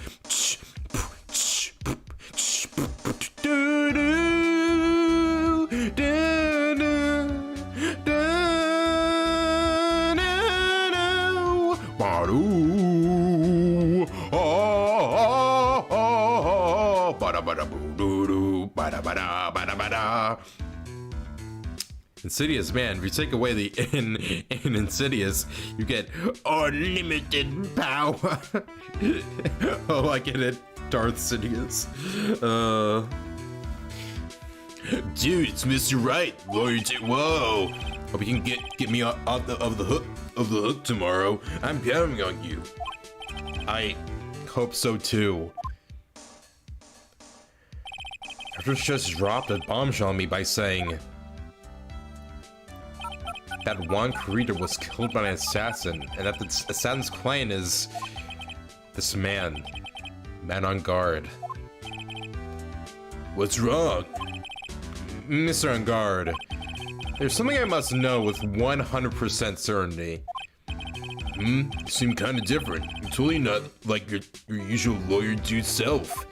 Ba-doo. Oh, oh, oh. Ba-da-ba-da-boo-doo-doo. Ba-da-ba-da, ba-da-ba-da. Insidious, man, if you take away the in Insidious, you get unlimited power. Oh, I get it. Darth Sidious. Dude, it's Mr. Wright. Whoa. Hope you can get me off the hook tomorrow. I'm counting on you. I hope so too. After just dropped a bombshell on me by saying that one creator was killed by an assassin, and that the assassin's clan is this man on guard. What's wrong? Mr. On Guard, there's something I must know with 100% certainty. You seem kind of different. You're totally not like your usual lawyer dude self.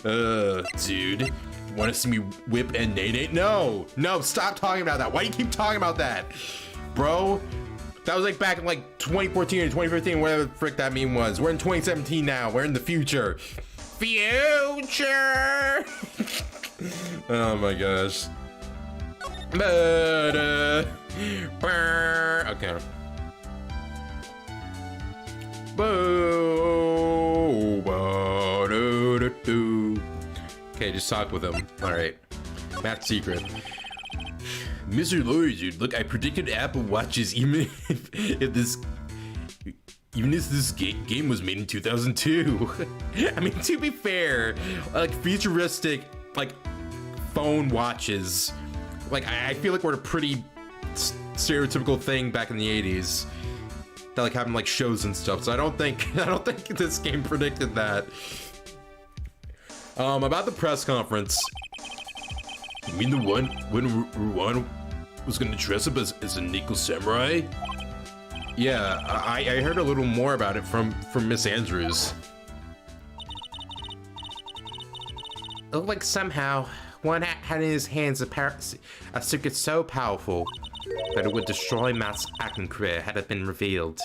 Dude, want to see me whip and nade? No, stop talking about that. Why do you keep talking about that? Bro, that was like back in like 2014 or 2015, whatever the frick that meme was. We're in 2017 now. We're in the future. Future! Oh my gosh. Okay. Okay, just talk with him. Alright. Matt's secret. Mr. Lawyer dude, look, I predicted Apple Watches even if this game was made in 2002. I mean, to be fair, like futuristic, like phone watches, like I feel like we're a pretty stereotypical thing back in the 80s. That like having like shows and stuff. So I don't think this game predicted that. About the press conference. You mean the one when Ruan was gonna dress up as a Nickel Samurai? Yeah, I heard a little more about it from Miss Andrews. It looked like somehow one had in his hands a secret so powerful that it would destroy Matt's acting career had it been revealed.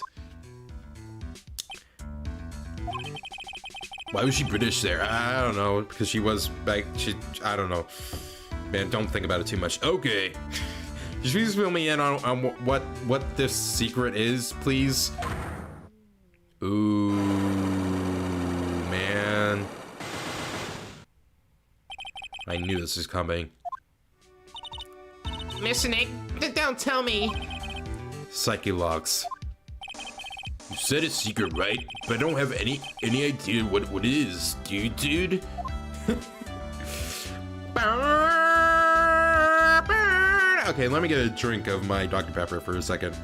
Why was she British there? I don't know, because she was like, I don't know. Man, don't think about it too much. Okay. Just please fill me in on what this secret is, please. Ooh, man. I knew this was coming. Mr. Nick, don't tell me. Psyche logs. You said it's secret, right? But I don't have any idea what it is. Do you, dude? Okay, let me get a drink of my Dr. Pepper for a second.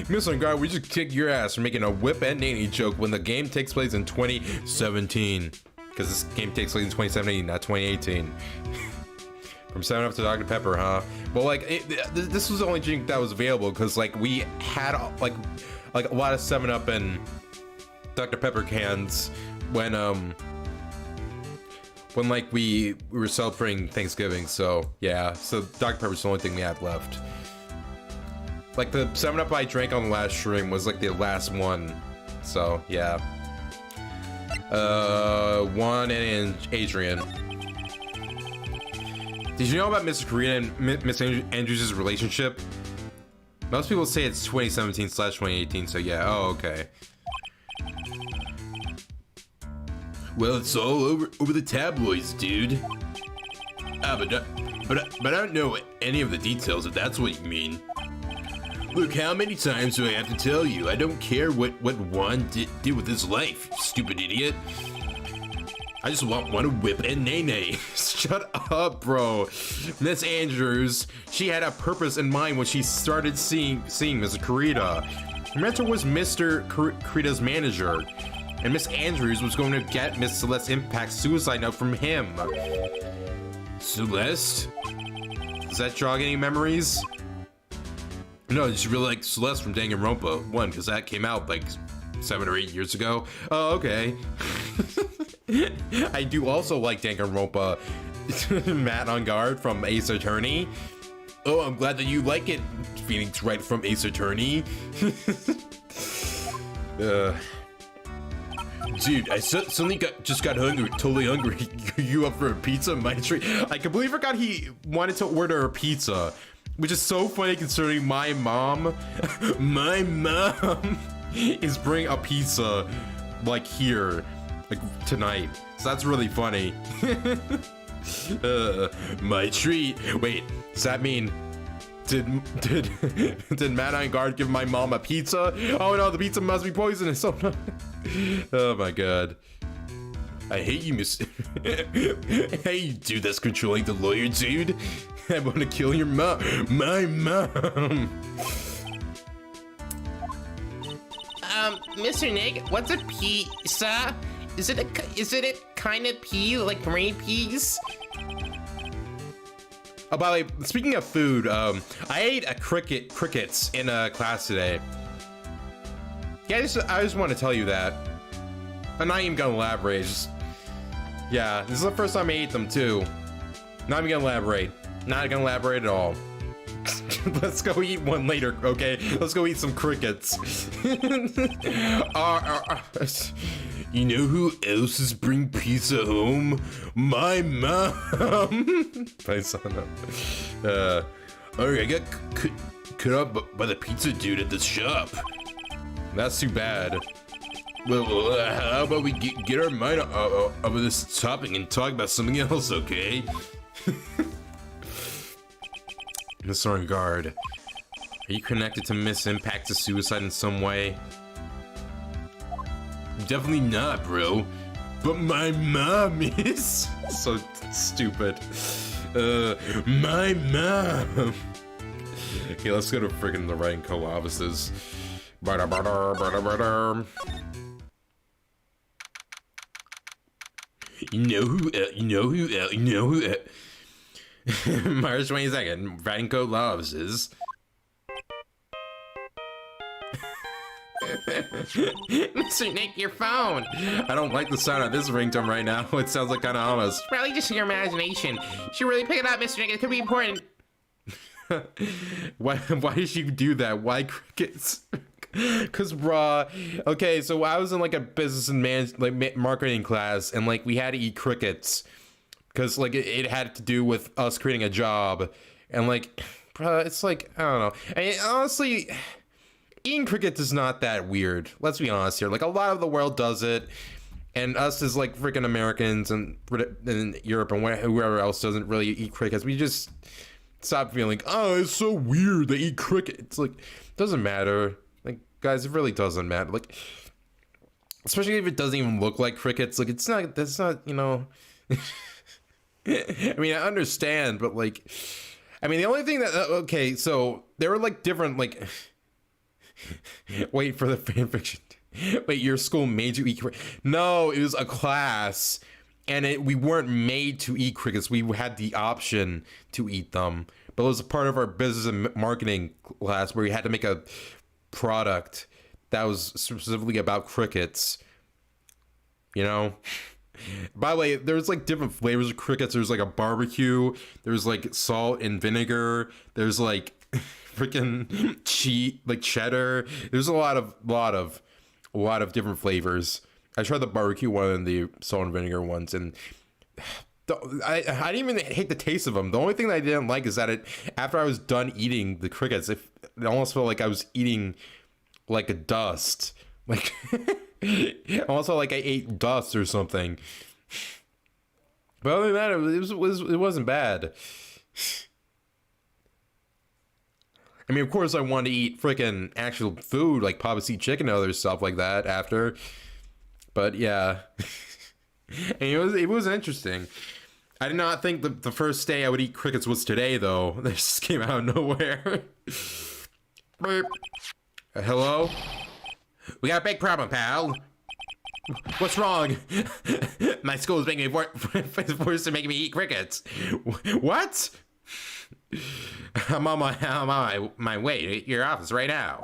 Mr. On Guard, we just kick your ass for making a whip and nanny joke when the game takes place in 2017. Because this game takes place in 2017, not 2018. From 7-Up to Dr. Pepper, huh? Well, like, this was the only drink that was available because, like, we had, like a lot of 7-Up and Dr. Pepper cans when like we were celebrating Thanksgiving. So yeah, so Dr. Pepper's the only thing we had left. Like the 7-Up I drank on the last stream was like the last one. So yeah. Juan and Adrian. Did you know about Mr. Korea and Miss Andrews' relationship? Most people say it's 2017/2018. So yeah. Oh, okay. Well, it's all over the tabloids, dude. But I don't know any of the details, if that's what you mean. Look, how many times do I have to tell you? I don't care what Juan did with his life, you stupid idiot. I just want to whip and nay. Shut up, bro. Miss Andrews, she had a purpose in mind when she started seeing Mr. Kurita. Her mentor was Mr. Kurita's manager, and Miss Andrews was going to get Miss Celeste Impact suicide note from him. Celeste? Does that jog any memories? No, you should really like Celeste from Danganronpa 1, because that came out like 7 or 8 years ago. Oh, okay. I do also like Danganronpa. Matt on Guard from Ace Attorney. Oh, I'm glad that you like it, Phoenix Wright from Ace Attorney. Dude, I suddenly just got hungry, totally hungry. You up for a pizza? My treat. I completely forgot he wanted to order a pizza, which is so funny considering my mom is bringing a pizza like here, like tonight. So that's really funny. My treat. Wait, does that mean did Matt on Guard give my mom a pizza? Oh no, the pizza must be poisonous. Oh no. Oh my god. I hate you, Miss. Hey, you dude that's controlling the lawyer, dude. I want to kill your mom. My mom. Mr. Nick, what's a pizza? Is it a kind of pea, like green peas? Oh, by the way, speaking of food, I ate crickets in class today. Yeah, I just want to tell you that. I'm not even gonna elaborate. Yeah, this is the first time I ate them too. Not even gonna elaborate. Not gonna elaborate at all. Let's go eat one later, okay? Let's go eat some crickets. You know who else is bring pizza home? My mom. Pastano. Alright, I got cut up by the pizza dude at the shop. That's too bad. Well, how about we get our mind off of this topic and talk about something else, okay? Mr. On Guard, are you connected to Miss Impact's suicide in some way? Definitely not, bro. But my mom is. So stupid. My mom. Okay, let's go to friggin' the writing co-offices. You know who March 22nd, writing co-offices. Mr. Nick, your phone. I don't like the sound of this ringtone right now. It sounds like kind of ominous. Probably just your imagination. You should really pick it up, Mr. Nick. It could be important. Why did you do that? Why crickets? Cause bruh, okay, so I was in like a business and marketing class, and like we had to eat crickets, cause like it had to do with us creating a job, and like, bruh, it's like I don't know. I mean, honestly, eating crickets is not that weird. Let's be honest here. Like a lot of the world does it, and us as like freaking Americans and Europe and whoever else doesn't really eat crickets, we just stop feeling, oh, it's so weird they eat crickets. It's like, doesn't matter. Like, guys, it really doesn't matter. Like, especially if it doesn't even look like crickets. Like, that's not, you know. I mean, I understand, but like, I mean, the only thing that, okay, so there were like different, like, wait for the fanfiction. Wait, your school made you eat crickets? No, it was a class. And we weren't made to eat crickets. We had the option to eat them. But it was a part of our business and marketing class where we had to make a product that was specifically about crickets. You know? By the way, there's like different flavors of crickets. There's like a barbecue. There's like salt and vinegar. There's like freaking cheddar. There's a lot of different flavors. I tried the barbecue one and the salt and vinegar ones, and I didn't even hate the taste of them. The only thing that I didn't like is that after I was done eating the crickets, it almost felt like I was eating like a dust. Like Also, like, I ate dust or something. But other than that, it wasn't bad. I mean, of course, I wanted to eat freaking actual food, like Papa Seed chicken and other stuff like that after. But yeah, and it was interesting. I did not think the first day I would eat crickets was today, though. They just came out of nowhere. Hello? We got a big problem, pal. What's wrong? My school is making me forced to make me eat crickets. What? I'm on my way to your office right now.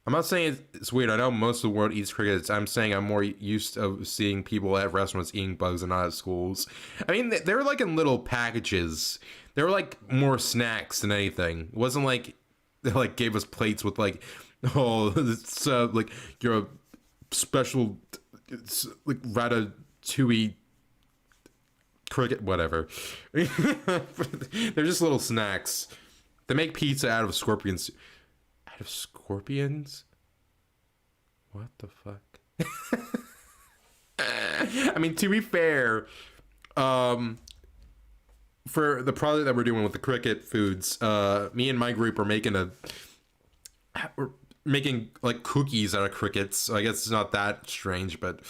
I'm not saying it's weird. I know most of the world eats crickets. I'm saying I'm more used to seeing people at restaurants eating bugs and not at schools. I mean, they were like in little packages. They were like more snacks than anything. It wasn't like they like gave us plates with like, oh, it's like your special, it's like ratatouille cricket, whatever. They're just little snacks. They make pizza out of scorpions. Out of scorpions? What the fuck? I mean, to be fair, for the project that we're doing with the cricket foods, me and my group are making like cookies out of crickets. So I guess it's not that strange, but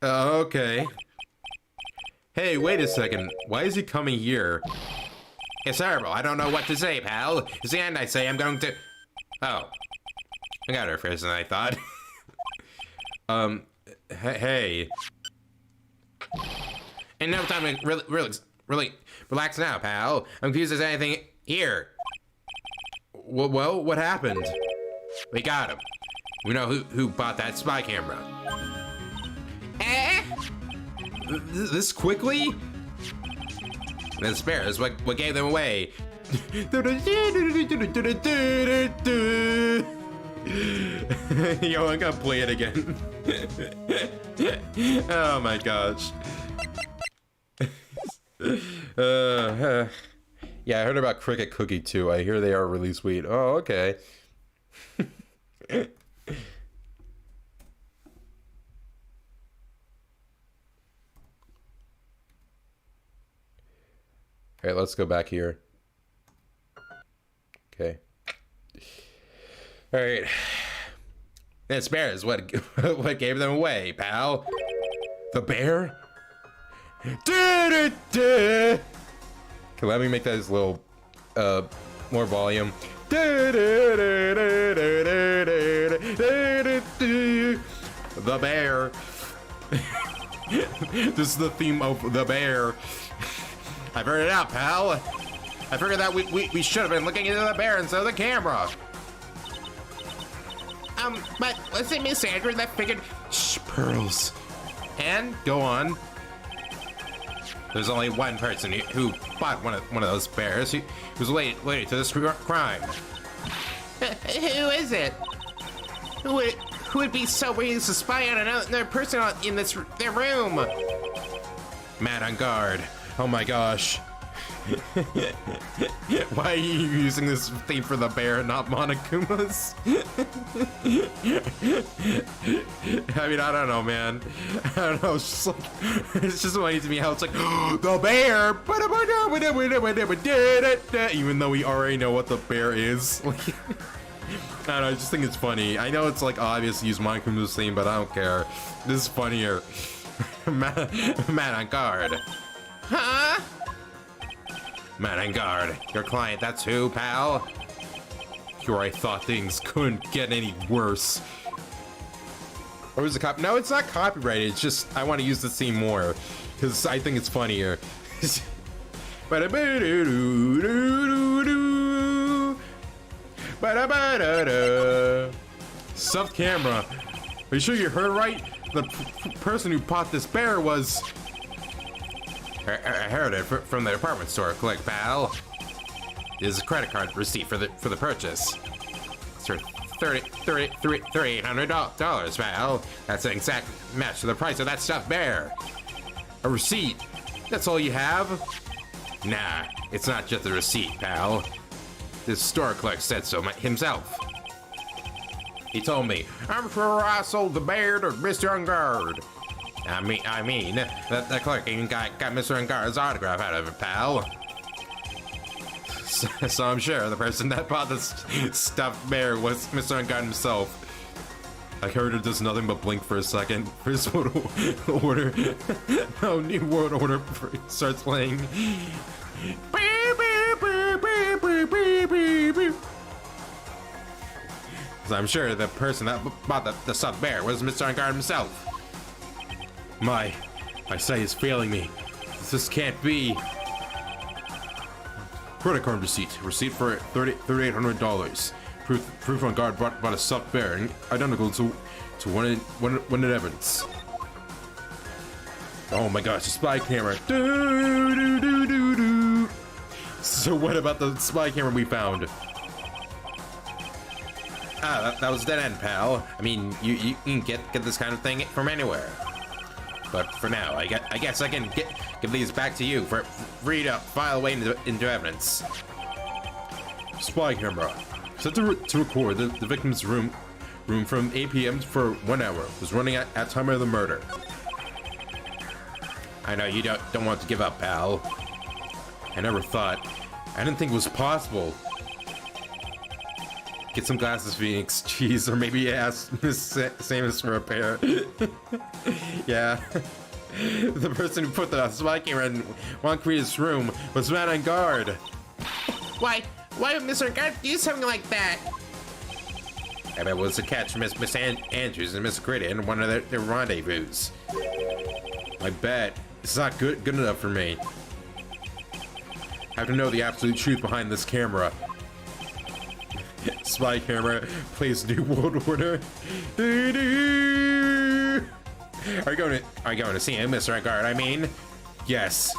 okay. Hey, wait a second. Why is he coming here? It's terrible. I don't know what to say, pal. It's the end I say I'm going to... Oh. I got her first than I thought. Hey. And no time to really relax now, pal. I'm confused as anything here. Well, what happened? We got him. We know who bought that spy camera. This quickly? The spares, what gave them away? Yo, I gotta play it again. Oh my gosh. Yeah, I heard about Cricket Cookie too. I hear they are really sweet. Oh, okay. All right, let's go back here. Okay. All right. The spares, what gave them away, pal? The bear? Okay, let me make that as little, more volume. The bear. This is the theme of the bear. I figured it out, pal. I figured that we should have been looking into the bear instead of the camera. But wasn't Miss Andrew that figured... Shh, Pearls. And go on. There's only one person who bought one of those bears who was related to this crime. Who is it? Who would be so willing to spy on another person in their room? Man on guard. Oh my gosh. Why are you using this theme for the bear, not Monokuma's? I mean, I don't know, man. I don't know. It's just funny to me how it's like, the bear! Even though we already know what the bear is. I don't know, I just think it's funny. I know it's like obvious to use Monokuma's theme, but I don't care. This is funnier. Man on guard. Huh? Man on guard. Your client, that's who, pal? Sure, I thought things couldn't get any worse. Or was it copy? No, it's not copyrighted. It's just I want to use the theme more because I think it's funnier. Stuffed camera. Are you sure you heard right? The person who bought this bear was... I heard it from the department store. Click, pal. This is a credit card receipt for the purchase. It's for $3,800, pal. That's an exact match to the price of that stuffed bear. A receipt? That's all you have? Nah, it's not just a receipt, pal. This store clerk said so himself. He told me, I'm sure I sold the bear to Mr. Ungard. I mean, that clerk even got Mr. Ungard's autograph out of it, pal. So I'm sure the person that bought this stuffed bear was Mr. Ungard himself. I heard it does nothing but blink for a second. First world order. Oh, new world order starts playing. So I'm sure the person that bought the stuffed bear was Mr. Ungard himself. My sight is failing me. This can't be. Credit card receipt. Receipt for $3,800. Proof Ungard bought a stuffed bear, identical to one in evidence. Oh my gosh, the spy camera. So what about the spy camera we found? Ah, that was dead end, pal. I mean, you can get this kind of thing from anywhere. But for now, I guess I can give these back to you for free to file away into evidence. Spy camera. Set to record the victim's room from 8 p.m. for 1 hour. Was running at time of the murder. I know you don't want to give up, pal. I never thought. I didn't think it was possible. Get some glasses, Phoenix. Jeez, or maybe ask Miss Samus for a pair. Yeah. The person who put the spy camera in Juan Korea's room was Matt on guard. Why would Mr. Guard do something like that? I bet it was to catch Miss Andrews and Miss Gritty in one of their rendezvous. I bet it's not good enough for me. I have to know the absolute truth behind this camera. Spy camera plays New World Order. Are you going to see him, Mr. Guard? I mean, yes.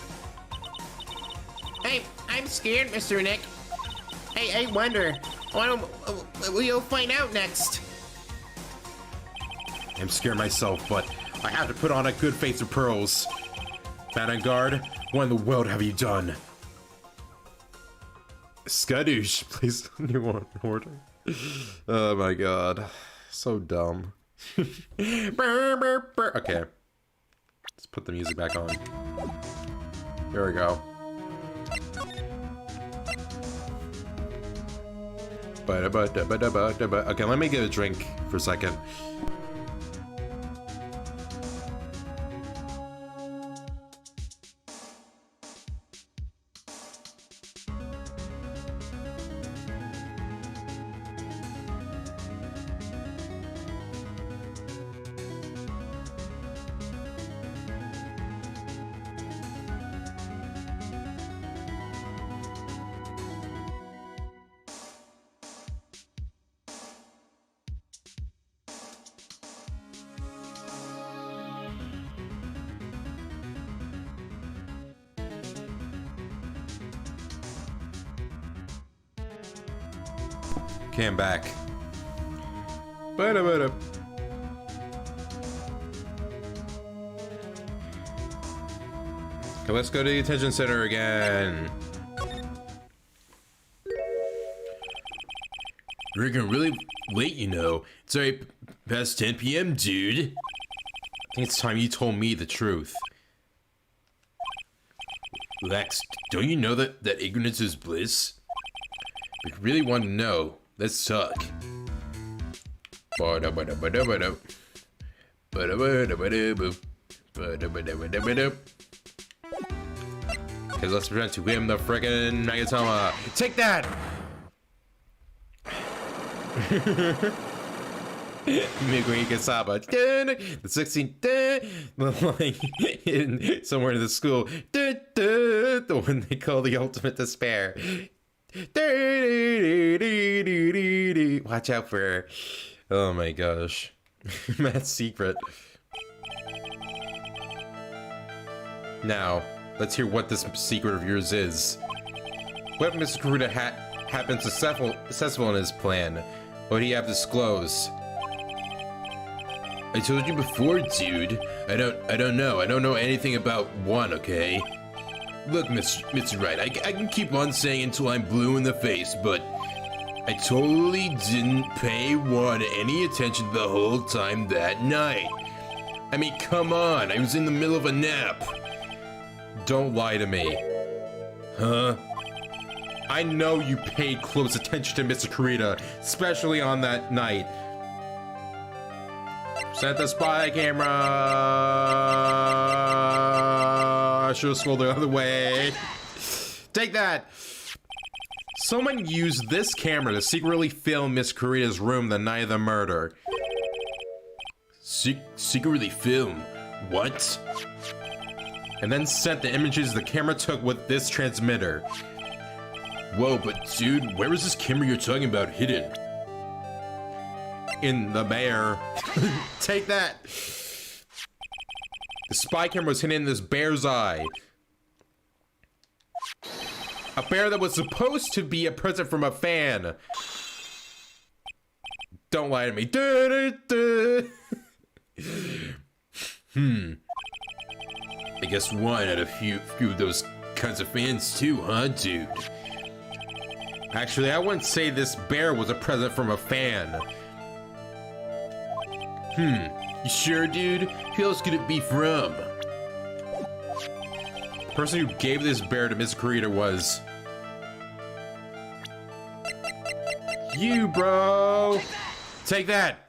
I'm scared, Mr. Nick. I wonder, what will you find out next? I'm scared myself, but I have to put on a good face of pearls. Man on guard, what in the world have you done? Skadoosh, please. New World Order. Oh my god. So dumb. Okay. Let's put the music back on. There we go. Okay, let me get a drink for a second. Okay, I'm back. Okay, let's go to the detention center again. We're getting really late, you know. It's already past 10 p.m., dude. I think it's time you told me the truth. Lex, don't you know that ignorance is bliss? If you really want to know, let's talk. Okay, let's present to him the frickin' Nagatama. Take that! Migui Kasaba. The 16th line hidden somewhere in the school. The one they call the ultimate despair. Watch out for her. Oh my gosh. Matt's secret. Now, let's hear what this secret of yours is. What if Mr. Karuta happens successful in his plan? What do you have to disclose? I told you before, dude. I don't know. I don't know anything about one, okay? Look, Mr. Wright, I can keep on saying until I'm blue in the face, but I totally didn't pay Juan any attention the whole time that night. I mean, come on, I was in the middle of a nap. Don't lie to me. Huh? I know you paid close attention to Mr. Kurita, especially on that night. Set the spy camera. I should have scrolled the other way. Take that. Someone used this camera to secretly film Miss Kurita's room the night of the murder. Secretly film? What? And then sent the images the camera took with this transmitter. Whoa, but dude, where was this camera you're talking about hidden? In the bear. Take that. The spy camera was hidden in this bear's eye. A bear that was supposed to be a present from a fan. Don't lie to me. I guess Juan had a few of those kinds of fans too, huh, dude? Actually, I wouldn't say this bear was a present from a fan. You sure, dude? Who else could it be from? The person who gave this bear to Miss Kurita was... you, bro! Take that!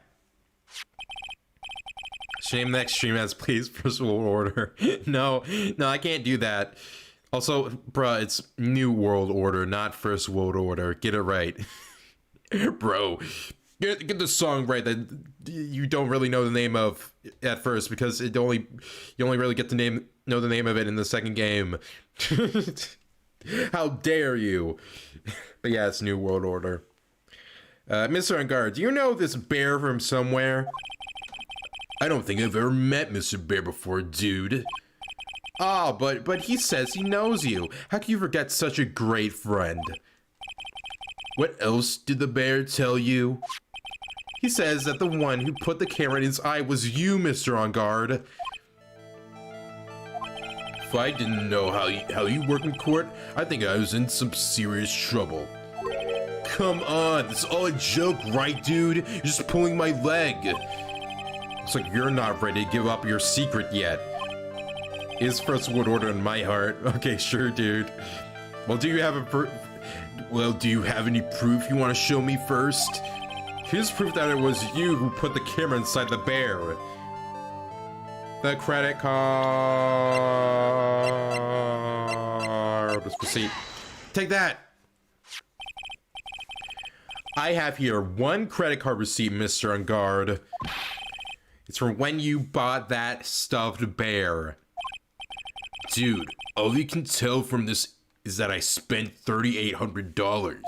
Shame next stream has please first world order. No, I can't do that. Also, bruh, it's New World Order, not First World Order. Get it right. Bro, Get the song right that you don't really know the name of at first, because you only really get to know the name of it in the second game. How dare you? But yeah, it's New World Order. Mr. Unguard, do you know this bear from somewhere? I don't think I've ever met Mr. Bear before, dude. Ah, but he says he knows you. How can you forget such a great friend? What else did the bear tell you? He says that the one who put the camera in his eye was you, Mr. On Guard. If I didn't know how you work in court, I think I was in some serious trouble. Come on, this is all a joke, right, dude? You're just pulling my leg. Looks like you're not ready to give up your secret yet. Is First World Order in my heart? Okay, sure, dude. Well, do you have do you have any proof you want to show me first? Here's proof that it was you who put the camera inside the bear. The credit card. Let's proceed. Take that. I have here one credit card receipt, Mr. On Guard. It's from when you bought that stuffed bear. Dude, all you can tell from this is that I spent $3,800.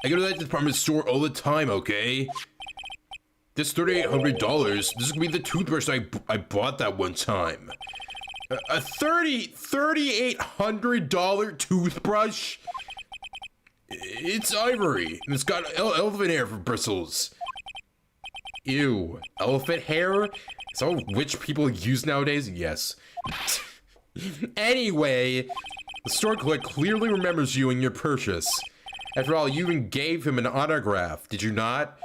I go to that department store all the time, okay? This $3,800, this is gonna be the toothbrush I bought that one time. A $3,800 toothbrush? It's ivory, and it's got elephant hair for bristles. Ew, elephant hair? Is that what rich people use nowadays? Yes. Anyway, the store clerk clearly remembers you and your purchase. After all, you even gave him an autograph, did you not?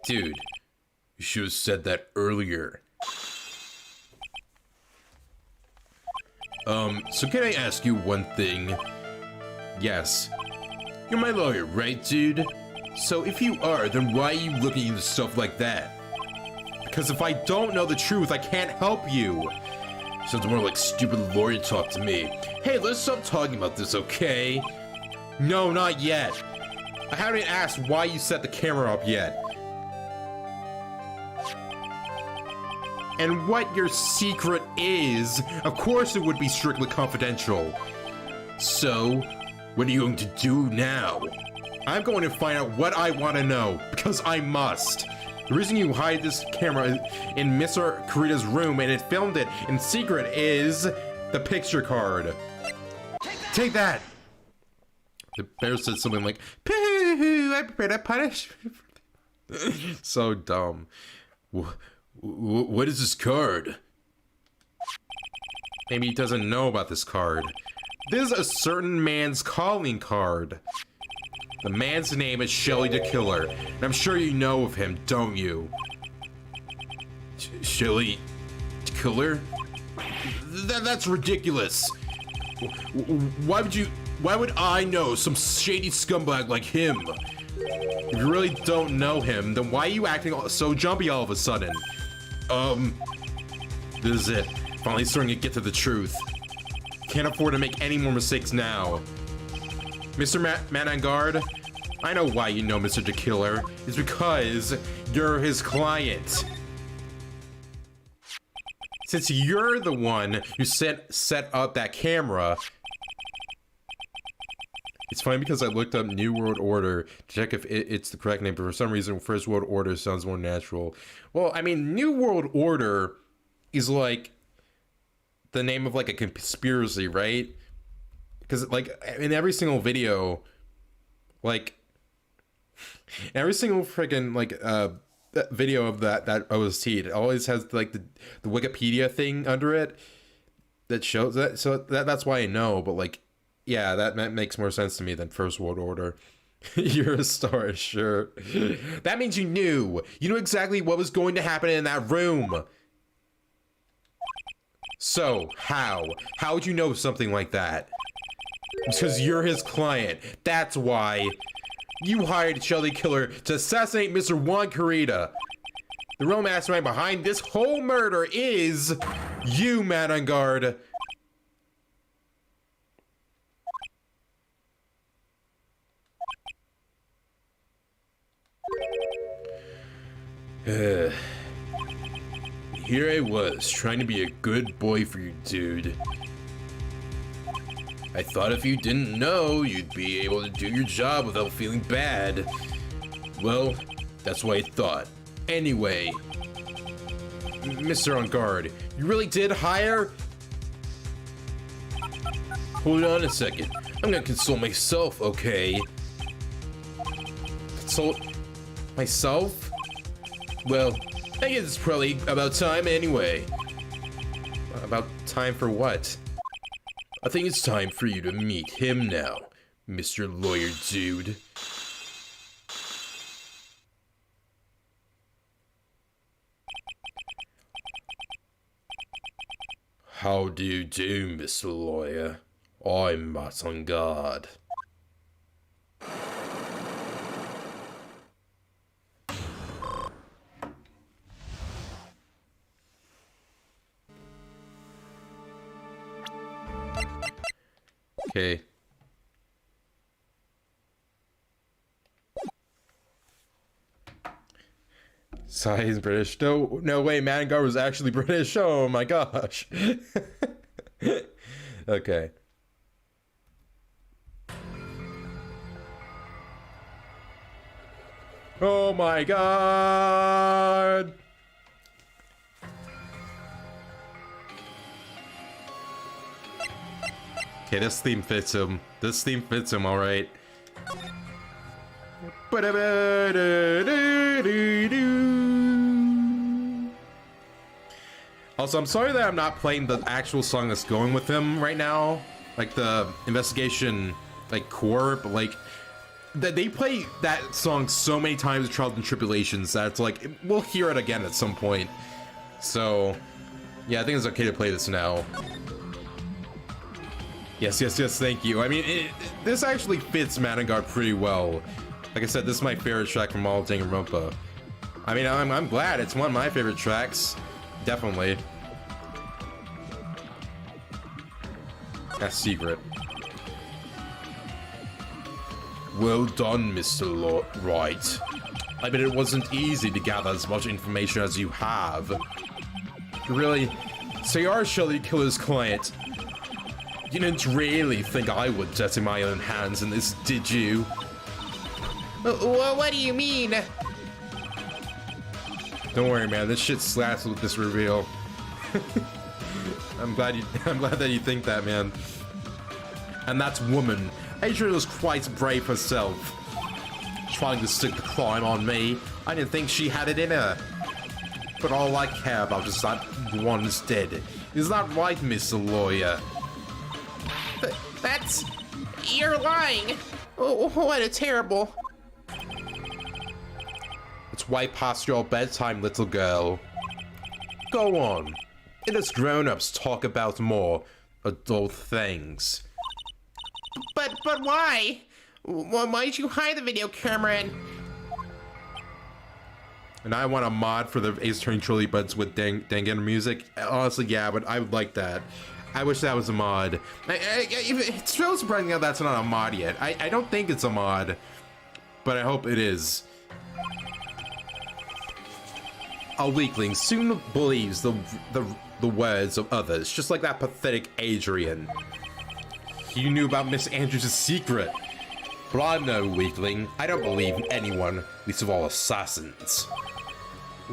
Dude, you should have said that earlier. So can I ask you one thing? Yes. You're my lawyer, right, dude? So if you are, then why are you looking into stuff like that? Because if I don't know the truth, I can't help you. Sounds more like stupid lawyer talk to me. Hey, let's stop talking about this, okay? No, not yet. I haven't asked why you set the camera up yet. And what your secret is, of course it would be strictly confidential. So, what are you going to do now? I'm going to find out what I want to know, because I must. The reason you hide this camera in Mr. Kurita's room and it filmed it in secret is the picture card. Take that! The bear said something like, "Pooh, I prepared a punishment." So dumb. What is this card? Maybe he doesn't know about this card. This is a certain man's calling card. The man's name is Shelly the Killer, and I'm sure you know of him, don't you? Shelly Killer? That's ridiculous. Why would I know some shady scumbag like him? If you really don't know him, then why are you acting so jumpy all of a sudden? This is it. Finally starting to get to the truth. Can't afford to make any more mistakes now. Mr. Man on Guard, I know why you know Mr. the Killer. It's because you're his client. Since you're the one who set up that camera. It's funny because I looked up New World Order to check if it's the correct name, but for some reason First World Order sounds more natural. Well, I mean, New World Order is like the name of like a conspiracy, right? Because like in every single video, like every single freaking like video of that OST, it always has like the Wikipedia thing under it that shows that. So that's why I know. But like, yeah, that makes more sense to me than First World Order. You're a star, sure. That means you knew exactly what was going to happen in that room. So how would you know something like that? Because you're his client. That's why you hired Shelly Killer to assassinate Mr. Juan Carita. The real mastermind behind this whole murder is you, Man on Guard. Here I was, trying to be a good boy for you, dude. I thought if you didn't know, you'd be able to do your job without feeling bad. Well, that's what I thought. Anyway, Mr. On Guard, you really did hire? hold on a second. I'm gonna console myself, okay? Consult myself? Well, I guess it's probably about time anyway. About time for what? I think it's time for you to meet him now, Mr. Lawyer Dude. How do you do, Mr. Lawyer? I'm Matt on Guard. Okay. Sorry, he's British. No way, Man on Guard was actually British. Oh my gosh. Okay. Oh my god. Okay, this theme fits him. This theme fits him, alright. Also, I'm sorry that I'm not playing the actual song that's going with him right now. Like the investigation, like core, but like they play that song so many times in Trials and Tribulations that it's like we'll hear it again at some point. So yeah, I think it's okay to play this now. Yes, thank you. I mean, this actually fits Man on Guard pretty well. Like I said, this is my favorite track from all of Danganronpa. I mean, I'm glad. It's one of my favorite tracks. Definitely. That's secret. Well done, Mr. Wright. I bet it wasn't easy to gather as much information as you have. Really? So you are Shelly Killer's client. You didn't really think I would dirty my own hands in this, did you? Well, what do you mean? Don't worry, man. This shit slaps with this reveal. I'm glad that you think that, man. And that woman, Adrian was quite brave herself, trying to stick the crime on me. I didn't think she had it in her. But all I care about is that one is dead. It's not right, Mr. Lawyer. That's... You're lying. Oh, what a terrible... It's way past your bedtime, little girl. Go on. Let us grown-ups talk about more adult things. But why? Why'd you hide the video camera And I want a mod for the Ace Attorney Trilogy buds with Dangan music. Honestly, yeah, but I would like that. I wish that was a mod. It's so surprising how that's not a mod yet. I don't think it's a mod, but I hope it is. A weakling soon believes the words of others, just like that pathetic Adrian. You knew about Miss Andrews' secret. But I'm no weakling. I don't believe in anyone, least of all assassins.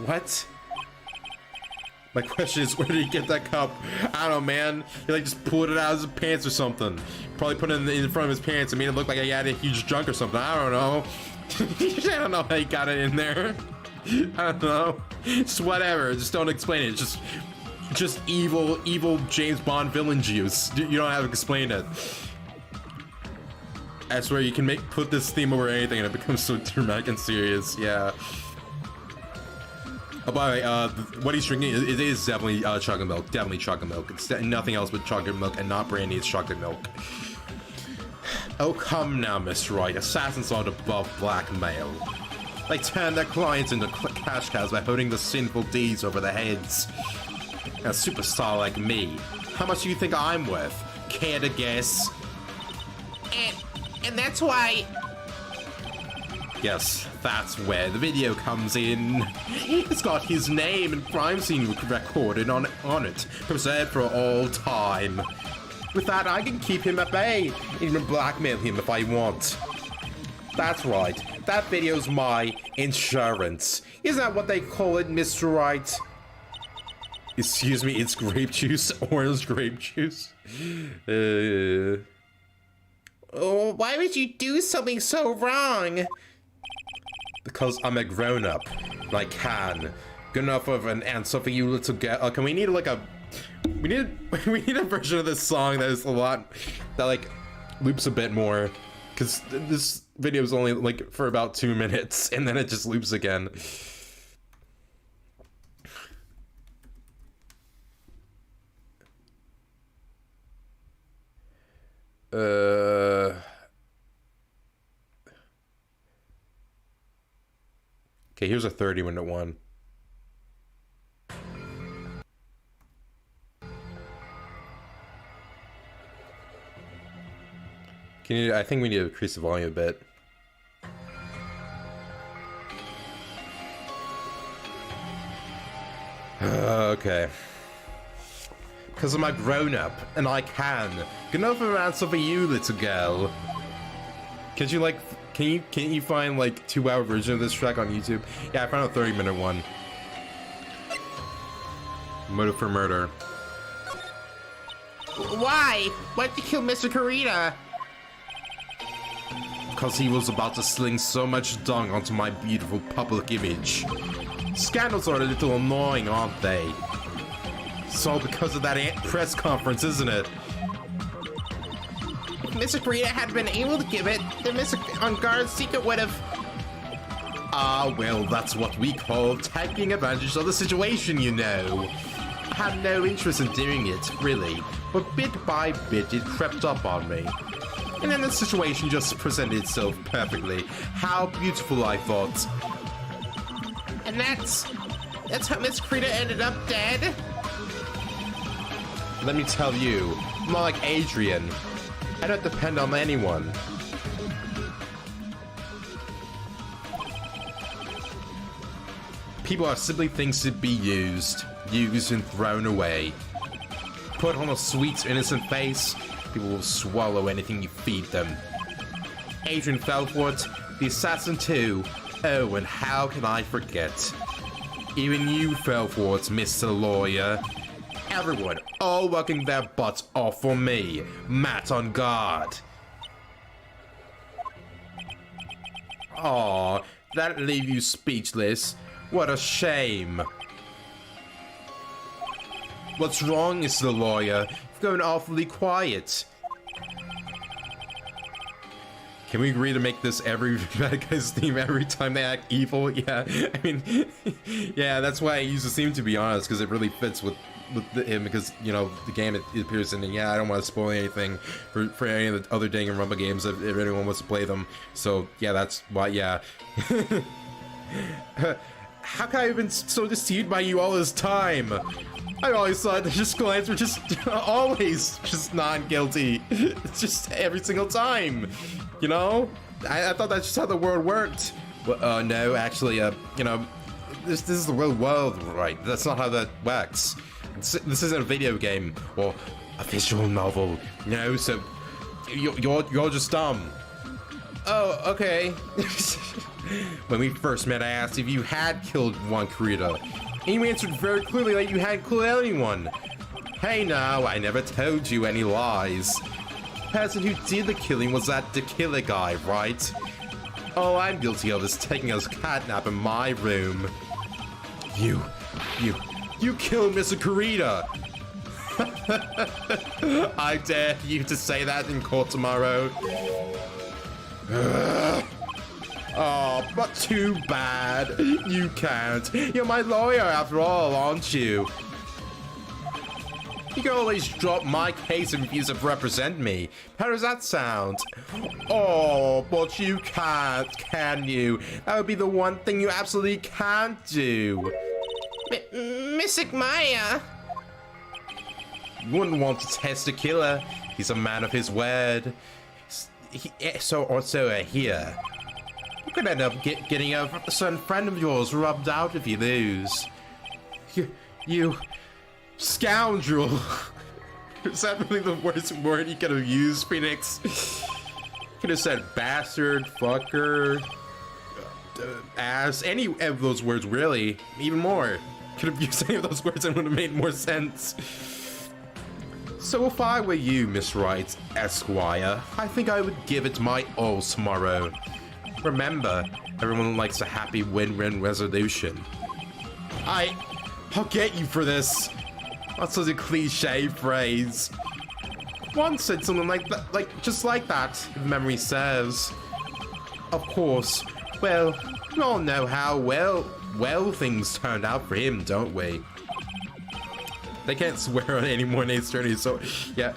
What? My question is, where did he get that cup? I don't know, man. He like just pulled it out of his pants or something. Probably put it in front of his pants and made it look like he had a huge junk or something. I don't know. I don't know how he got it in there. I don't know. Just whatever. Just don't explain it. Just evil James Bond villain juice. You don't have to explain it. I swear you can put this theme over anything and it becomes so dramatic and serious. Yeah. Oh, by the way, what he's drinking, it is definitely chocolate milk. Definitely chocolate milk. It's nothing else but chocolate milk and not brandy. It's chocolate milk. Oh, come now, Miss Wright. Assassins aren't above blackmail. They turn their clients into cash cows by holding the sinful deeds over their heads. A superstar like me, how much do you think I'm worth? Care to guess? And that's why... Yes, that's where the video comes in. It's got his name and crime scene recorded on it, preserved for all time. With that, I can keep him at bay, even blackmail him if I want. That's right, that video's my insurance. Isn't that what they call it, Mr. Wright? Excuse me, it's grape juice, orange grape juice. Oh, why would you do something so wrong? Because I'm a grown-up, and I can. Good enough of an answer for you little girl. Can we need like a... we need a version of this song that is a lot... that like loops a bit more. Because this video is only like for about 2 minutes, and then it just loops again. Okay, here's a 30-minute one. I think we need to increase the volume a bit. Okay. Because I'm a grown-up, and I can. Good enough of an answer for you, little girl. Could you like... Can you find like 2-hour version of this track on YouTube? Yeah, I found a 30-minute one. Motive for murder. Why? Why'd you kill Mr. Karita? Because he was about to sling so much dung onto my beautiful public image. Scandals are a little annoying, aren't they? It's all because of that press conference, isn't it? If Mr. Karita had been able to give it, then Mr. Unguard's secret would have... Ah, well, that's what we call taking advantage of the situation, you know. I had no interest in doing it, really, but bit by bit it crept up on me. And then the situation just presented itself perfectly. How beautiful, I thought. And that's how Miss Karita ended up dead? Let me tell you, I'm not like Adrian. I don't depend on anyone. People are simply things to be used and thrown away. Put on a sweet, innocent face, people will swallow anything you feed them. Adrian fell for it, the assassin too. Oh, and how can I forget? Even you fell for it, Mr. Lawyer. Everyone, all working their butts off for me, Matt on guard. Aw, that'd leave you speechless. What a shame. What's wrong, Mr. Lawyer? You've gone awfully quiet. Can we agree to make this every bad guy's theme every time they act evil? Yeah, I mean, yeah, that's why I use the theme, to be honest, because it really fits with him, because, you know, the game it appears in, and yeah, I don't want to spoil anything for any of the other Danganronpa games if anyone wants to play them. So, yeah, that's why, yeah. How can I have been so deceived by you all this time? I always thought the clients were just always just non-guilty. It's just every single time, you know? I thought that's just how the world worked. Well, no, actually, you know, this is the real world, right? That's not how that works. This isn't a video game or a visual novel, you know, so you're just dumb. Oh, okay. When we first met, I asked if you had killed one Kurita, and you answered very clearly that you hadn't killed anyone. Hey now, I never told you any lies. The person who did the killing was that the killer guy, right? All I'm guilty of is taking us catnap in my room. You killed Mr. Kurita! I dare you to say that in court tomorrow. Oh, but too bad. You can't. You're my lawyer after all, aren't you? You can always drop my case and refuse to represent me. How does that sound? Oh, but you can't, can you? That would be the one thing you absolutely can't do. Miss Maya. You wouldn't want to test a killer. He's a man of his word. So here. You could end up getting a certain friend of yours rubbed out if you lose. You scoundrel. Is that really the worst word you could have used, Phoenix? You could have said bastard, fucker, ass, any of those words, really. Even more. Could have used any of those words and it would have made more sense. So if I were you, Miss Wright, Esquire, I think I would give it my all tomorrow. Remember, everyone likes a happy win-win resolution. I'll get you for this. That's such a cliche phrase. One said something like that, just like that, if memory serves. Of course. Well, we all know how well things turned out for him, don't we? They can't swear on any more than Ace Attorney, so yeah.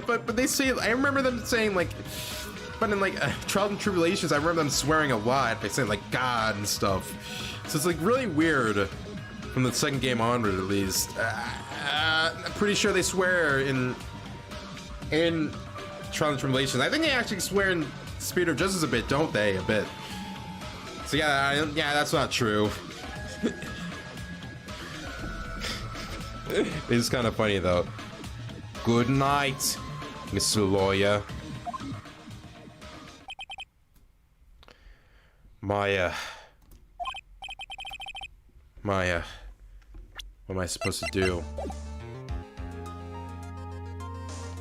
but they say, I remember them saying like, but in like Trials and Tribulations, I remember them swearing a lot. They say like God and stuff. So it's like really weird from the second game onward, at least. I'm pretty sure they swear in Trials and Tribulations. I think they actually swear in Spirit of Justice a bit, don't they? A bit. So yeah, that's not true. It's kind of funny though. Good night, Mr. Lawyer. Maya, what am I supposed to do?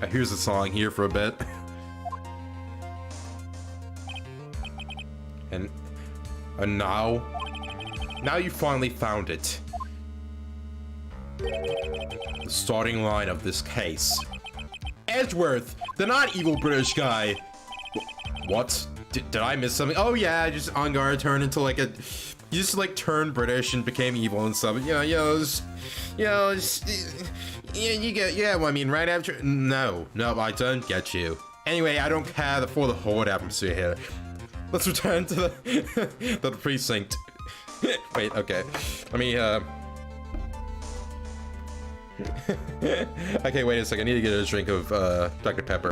Here's the song here for a bit. And now you finally found it. The starting line of this case. Edgeworth, the not evil British guy. What? Did I miss something? Oh yeah, just on guard turned into like a... You just like turned British and became evil and stuff. You get what I mean, right after... No, I don't get you. Anyway, I don't care for the whole atmosphere here. Let's return to the precinct. Wait, okay. Let me, okay, wait a second. I need to get a drink of, Dr. Pepper.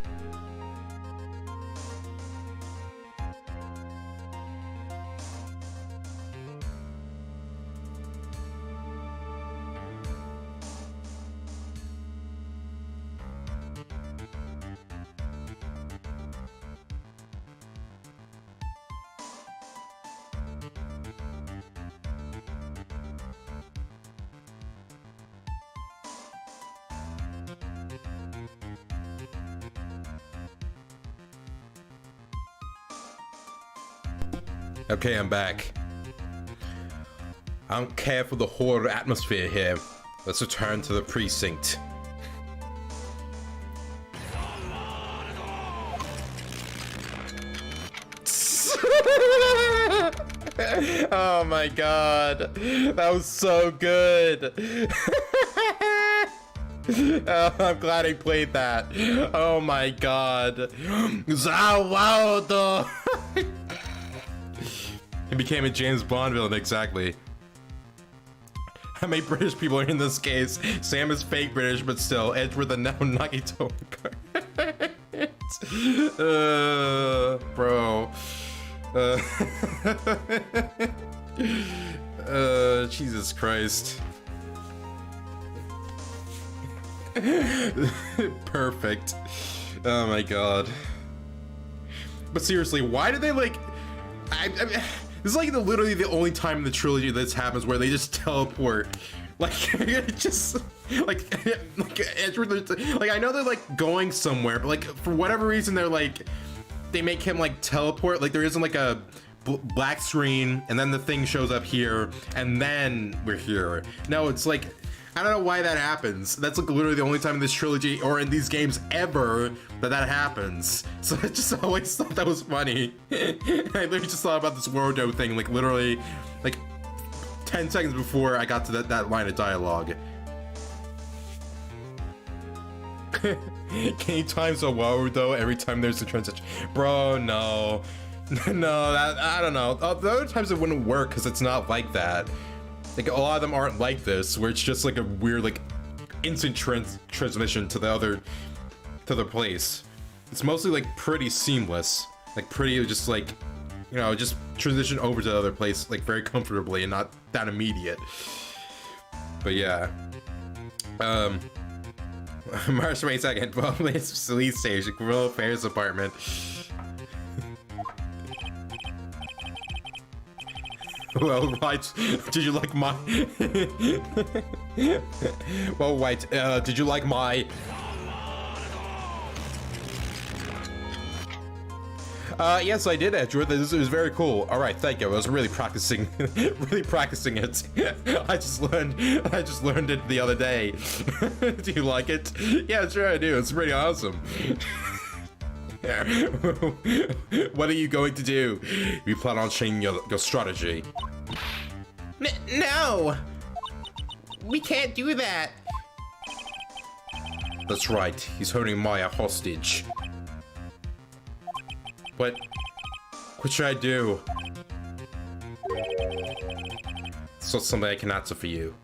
Okay, I'm back. I don't care for the horror atmosphere here. Let's return to the precinct. Oh my god, that was so good. Oh, I'm glad I played that. Oh my god. He became a James Bond villain, exactly. How many British people are in this case? Sam is fake British, but still, Edgeworth and now Nagito. Bro. Jesus Christ. Perfect. Oh my god. But seriously, why did they like... this is like literally the only time in the trilogy this happens where they just teleport. Like, just... Like Edgeworth, like, I know they're like going somewhere, but like, for whatever reason, they're like... They make him like teleport, like there isn't like a black screen and then the thing shows up here and then we're here. No, it's like, I don't know why that happens. That's like literally the only time in this trilogy or in these games ever that happens. So I just always thought that was funny. I literally just thought about this Wordo thing like literally like 10 seconds before I got to that line of dialogue. Can you time so well though every time there's a transition? Bro, no. No, that, I don't know. The other times it wouldn't work because it's not like that. Like a lot of them aren't like this, where it's just like a weird like instant transmission to the other place. It's mostly like pretty seamless, like pretty just like, you know, just transition over to the other place like very comfortably and not that immediate. But yeah. March 22nd, Police Police Station, Criminal Affairs Department. Well, White, did you like my... Well, White, did you like my... Yes, I did, Edgeworth. It was very cool. All right, thank you. I was really practicing, really practicing it. I just learned it the other day. Do you like it? Yeah, sure I do. It's pretty awesome. What are you going to do? You plan on changing your strategy? No! We can't do that. That's right. He's holding Maya hostage. What should I do? It's not something I can answer for you.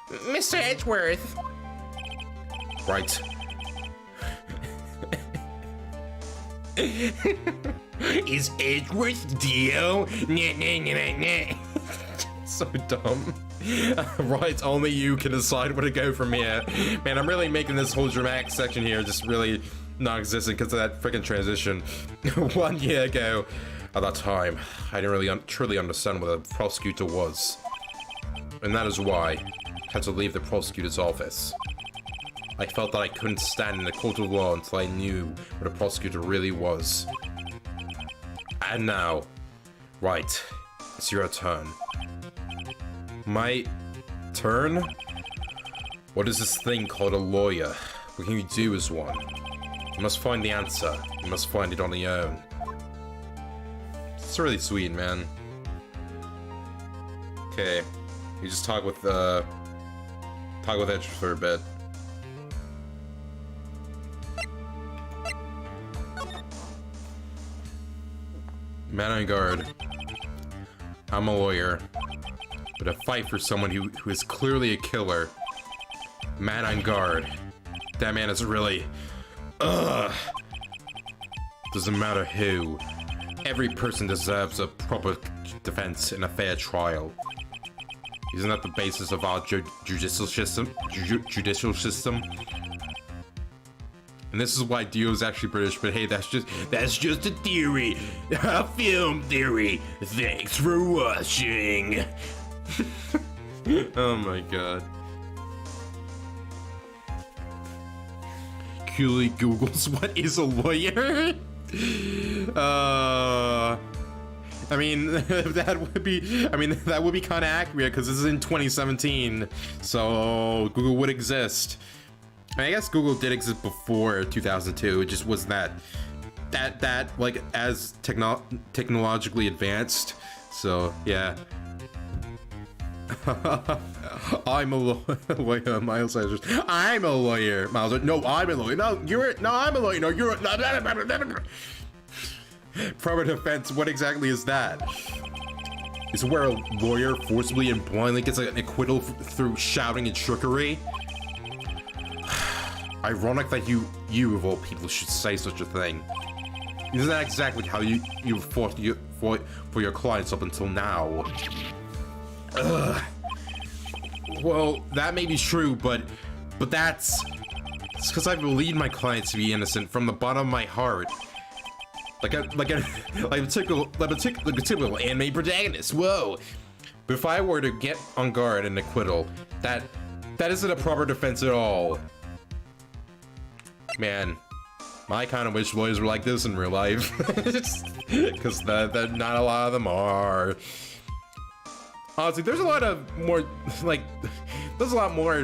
Mr. Edgeworth. Right. Is Edgeworth Dio? So dumb. Right, only you can decide where to go from here. Man, I'm really making this whole dramatic section here just really non-existent because of that freaking transition. 1 year ago, at that time, I didn't really truly understand what a prosecutor was. And that is why I had to leave the prosecutor's office. I felt that I couldn't stand in the court of law until I knew what a prosecutor really was. And now, right, it's your turn. My turn? What is this thing called a lawyer? What can you do as one? You must find the answer. You must find it on your own. It's really sweet, man. Okay, you just talk with Edge for a bit. Man on guard. I'm a lawyer, but I fight for someone who is clearly a killer. Man on guard. That man is really... Ugh. Doesn't matter who. Every person deserves a proper defense in a fair trial. Isn't that the basis of our judicial system? Judicial system? And this is why Dio is actually British, but hey, that's just a theory. A film theory. Thanks for watching. Oh my god. Cooley Googles, what is a lawyer? I mean, that would be kind of accurate because this is in 2017, so Google would exist. I mean, I guess Google did exist before 2002. It just was that like as technologically advanced. So yeah. I'm a lawyer, Miles says. I'm a lawyer, Miles. No, I'm a lawyer. No, I'm a lawyer. No, you're a... Proper defense, what exactly is that? Is it where a lawyer forcibly and blindly gets an acquittal through shouting and trickery? Ironic that you of all people should say such a thing. Isn't that exactly how you fought for your clients up until now? Ugh. Well, that may be true, but it's because I believe my clients to be innocent from the bottom of my heart. Like a typical anime protagonist. Whoa! But if I were to get on guard and acquittal, that isn't a proper defense at all. Man, I kind of wish lawyers were like this in real life, because not a lot of them are. Honestly, there's a lot more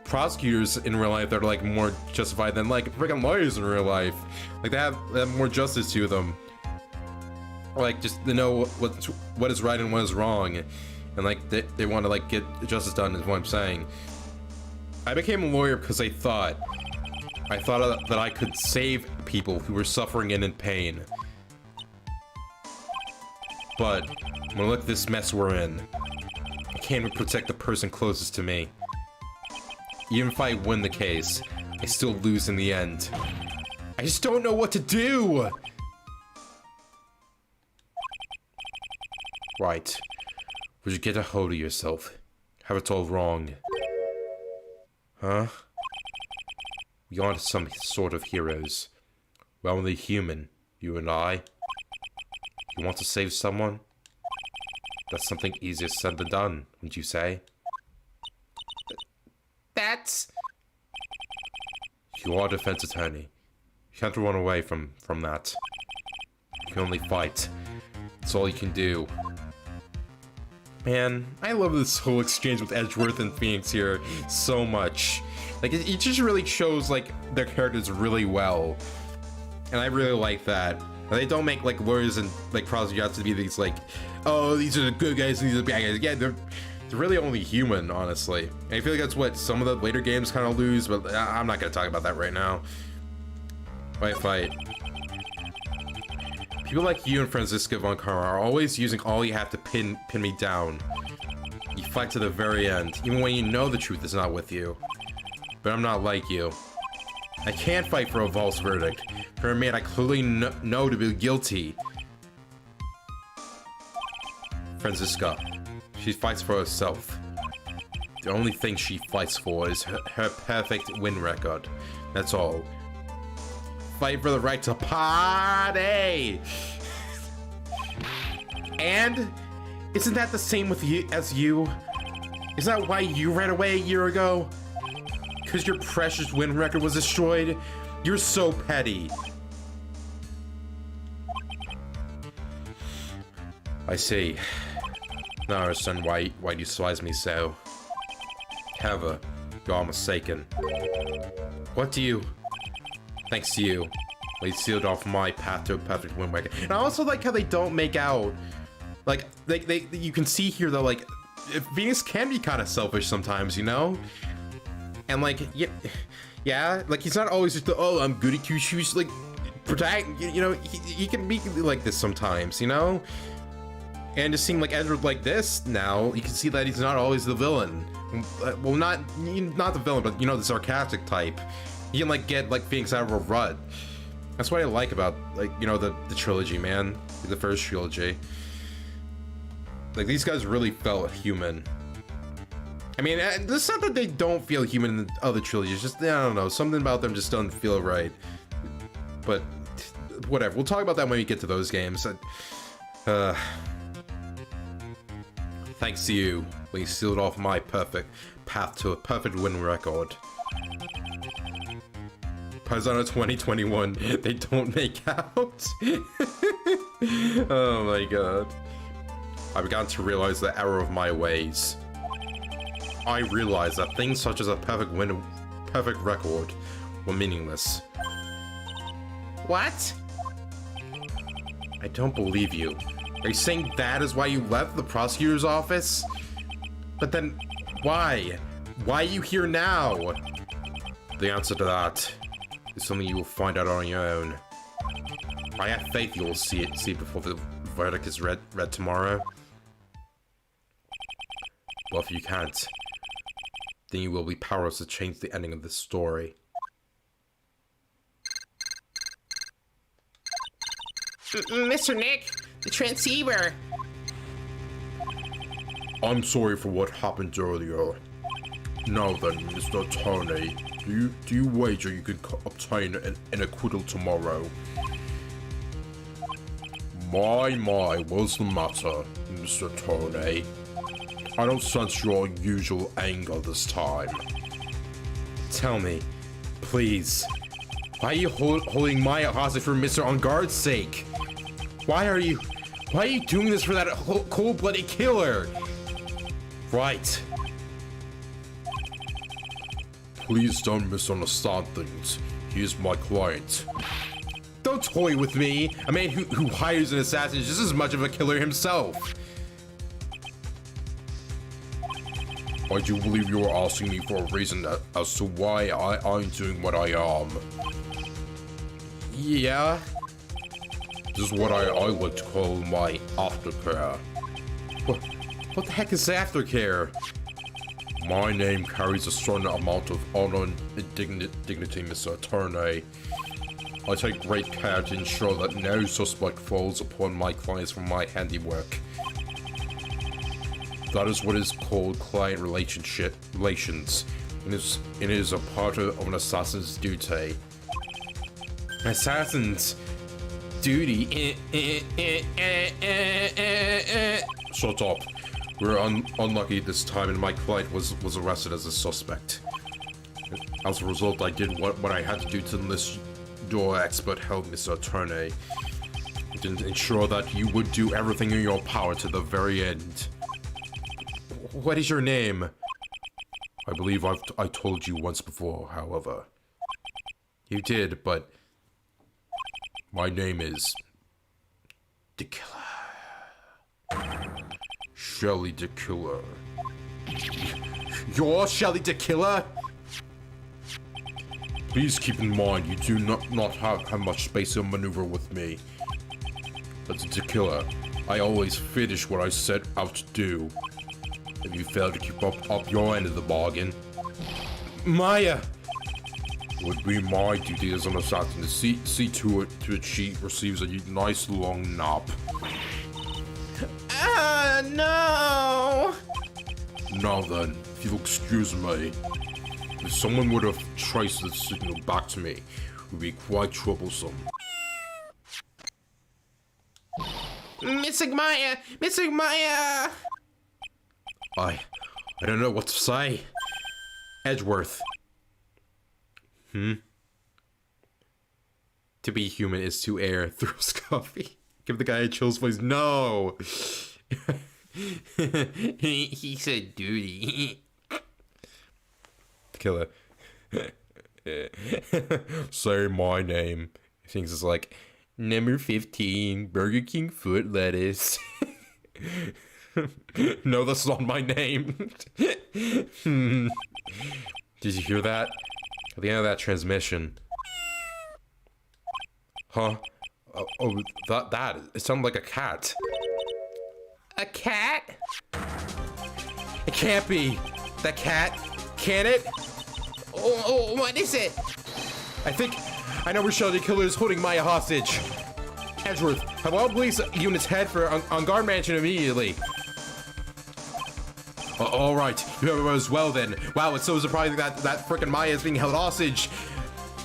prosecutors in real life that are like more justified than like freaking lawyers in real life. Like they have more justice to them. Like just to know what is right and what is wrong, and like they want to like get justice done is what I'm saying. I became a lawyer because I thought that I could save people who were suffering and in pain. But when I look at this mess we're in, I can't even protect the person closest to me. Even if I win the case, I still lose in the end. I just don't know what to do! Right. Would you get a hold of yourself? Have it all wrong. Huh? We aren't some sort of heroes. We're only human, you and I. You want to save someone? That's something easier said than done, wouldn't you say? That's... You are a defense attorney. You can't run away from that. You can only fight. That's all you can do. Man, I love this whole exchange with Edgeworth and Phoenix here so much. Like, it just really shows, like, their characters really well. And I really like that. They don't make, like, lawyers and, like, prosecutors to be these, like, oh, these are the good guys and these are the bad guys. Yeah, they're really only human, honestly. And I feel like that's what some of the later games kind of lose, but I'm not going to talk about that right now. Fight. People like you and Franziska von Karma are always using all you have to pin me down. You fight to the very end, even when you know the truth is not with you. But I'm not like you. I can't fight for a false verdict. For a man I clearly know to be guilty. Franziska, she fights for herself. The only thing she fights for is her perfect win record. That's all. Fight for the right to party! And isn't that the same with you as you? Is that why you ran away a year ago? Because your precious win record was destroyed? You're so petty. I see. Now I understand why you despise me so. However, you are mistaken. What do you... Thanks to you, we sealed off my path to a perfect win record. And I also like how they don't make out... Like, you can see here though, like, Phoenix can be kind of selfish sometimes, you know? And like, yeah, like he's not always just the, oh, I'm good at you, she's like, protect, you know, he can be like this sometimes, you know? And just seeing like Edgeworth like this now, you can see that he's not always the villain. Well, not the villain, but you know, the sarcastic type. He can like get like Phoenix out of a rut. That's what I like about, like, you know, the trilogy, man. Like, the first trilogy. Like, these guys really felt human. I mean, it's not that they don't feel human in the other trilogies, just, I don't know, something about them just doesn't feel right. But, whatever, we'll talk about that when we get to those games. Thanks to you, we sealed off my perfect path to a perfect win record. Pastano 2021, they don't make out. Oh my god. I began to realize the error of my ways. I realized that things such as a perfect record were meaningless. What? I don't believe you. Are you saying that is why you left the prosecutor's office? But then, why? Why are you here now? The answer to that is something you will find out on your own. I have faith you will see it before the verdict is read tomorrow. But if you can't, then you will be powerless to change the ending of this story. Mr. Nick, the transceiver. I'm sorry for what happened earlier. Now then, Mr. Attorney, do you wager you can obtain an acquittal tomorrow? My, what's the matter, Mr. Attorney? I don't sense your usual anger this time. Tell me, please, why are you holding Maya hostage for Mr. On Guard's sake? Why are you doing this for that cold-blooded killer? Right. Please don't misunderstand things. He is my client. Don't toy with me. A man who hires an assassin is just as much of a killer himself. I do believe you are asking me for a reason as to why I'm doing what I am. Yeah. This is what I like to call my aftercare. What the heck is aftercare? My name carries a certain amount of honor and dignity, Mr. Attorney. I take great care to ensure that no suspect falls upon my clients from my handiwork. That is what is called client relations. It is a part of an assassin's duty. Assassin's duty? Shut up. We're unlucky this time, and my client was arrested as a suspect. As a result, I did what I had to do to enlist your expert help, Mr. Attorney, to ensure that you would do everything in your power to the very end. What is your name? I believe I told you once before, however. You did, but my name is the Killer. Shelly the Killer. You're Shelly the Killer? Please keep in mind, you do not have much space to maneuver with me. As the Killer, I always finish what I set out to do. If you fail to keep up your end of the bargain, Maya! it would be my duty as an assassin to see to it she receives a nice long nap. No! Now then, if you'll excuse me, if someone would have traced the signal back to me, it would be quite troublesome. Missing Maya! Missing Maya! I don't know what to say. Edgeworth. To be human is to err through Scoffy. Give the guy a chills, please. No! He said duty. Killer. Say my name. He thinks it's like, number 15, Burger King foot lettuce. No, that's not my name. Did you hear that? At the end of that transmission. Huh? Oh, that, it sounded like a cat. A cat? It can't be that cat, can it? Oh, what is it? I think I know where Shelly the Killer is holding Maya hostage. Edgeworth, have all police units head for on guard mansion immediately. All right, you have it as well then. Wow, it's so surprising that frickin' Maya is being held hostage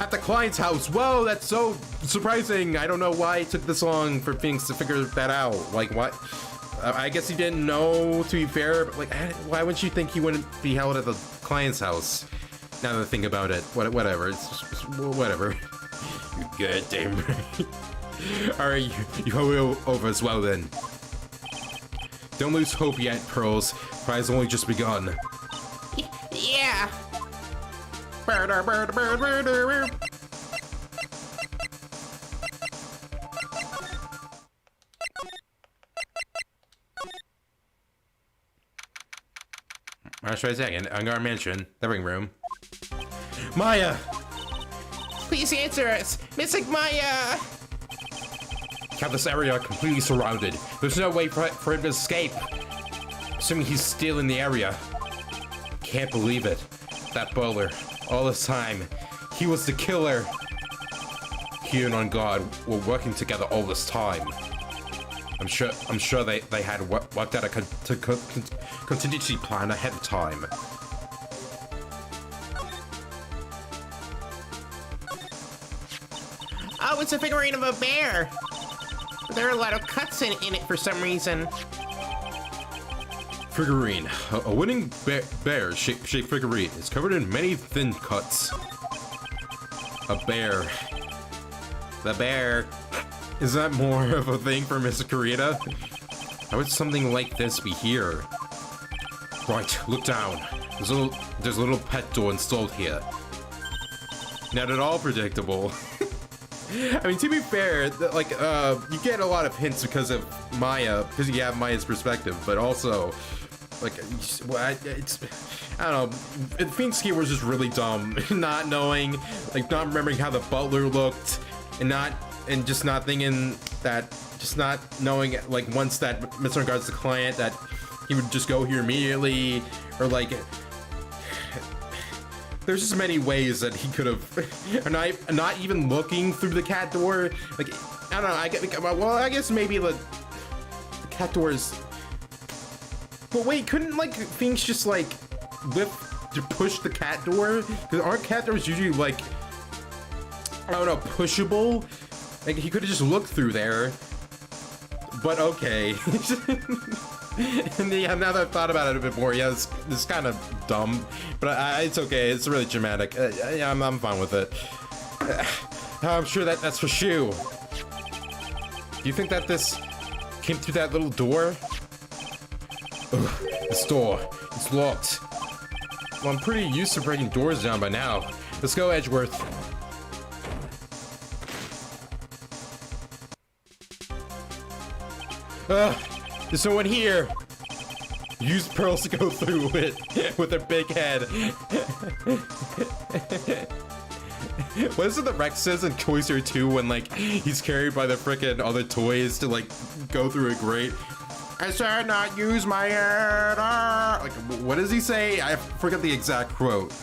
at the client's house. Whoa, that's so surprising. I don't know why it took this long for Phoenix to figure that out. Like, what? I guess he didn't know, to be fair, but like, why wouldn't you think he wouldn't be held at the client's house? Now that I think about it, whatever, it's just, whatever. You goddamn right. Alright, you go over as well then. Don't lose hope yet, Pearls. Pride's only just begun. Yeah. Let's try a second. I'm gonna mention the ring room. Maya! Please answer us. Missing Maya. Have this area completely surrounded. There's no way for him to escape. Assuming he's still in the area. Can't believe it. That bowler. All this time. He was the killer. He and On God were working together all this time. I'm sure they had worked out a contingency plan ahead of time. Oh, it's a figurine of a bear. There are a lot of cuts in it for some reason. Figurine. A winning bear-shaped figurine is covered in many thin cuts. A bear. The bear. Is that more of a thing for Miss Kurita? How would something like this be here? Right, look down. There's a little pet door installed here. Not at all predictable. I mean, to be fair, like, you get a lot of hints because of Maya, because you have Maya's perspective, but also, like, it's, I don't know, Phoenix was just really dumb, not knowing, like, not remembering how the butler looked, and just not thinking that, just not knowing, like, once that Mr. Guard's the client, that he would just go here immediately, or, like, there's just many ways that he could have, not even looking through the cat door. Like, I don't know. I guess maybe the cat door is. But wait, couldn't like things just like lift to push the cat door? Because aren't cat doors usually like, I don't know, pushable? Like he could have just looked through there. But okay. And yeah, now that I've thought about it a bit more, yeah, it's kind of dumb, but it's okay. It's really dramatic. Yeah, I'm fine with it. I'm sure that's for Shu. Do you think that this came through that little door? Ugh, this door, it's locked. Well, I'm pretty used to breaking doors down by now. Let's go, Edgeworth. There's no one here. Use pearls to go through it with her big head. What is it that Rex says in Toy Story 2 when like he's carried by the frickin' other toys to like go through a grate? I shall not use my head. Like, what does he say? I forget the exact quote.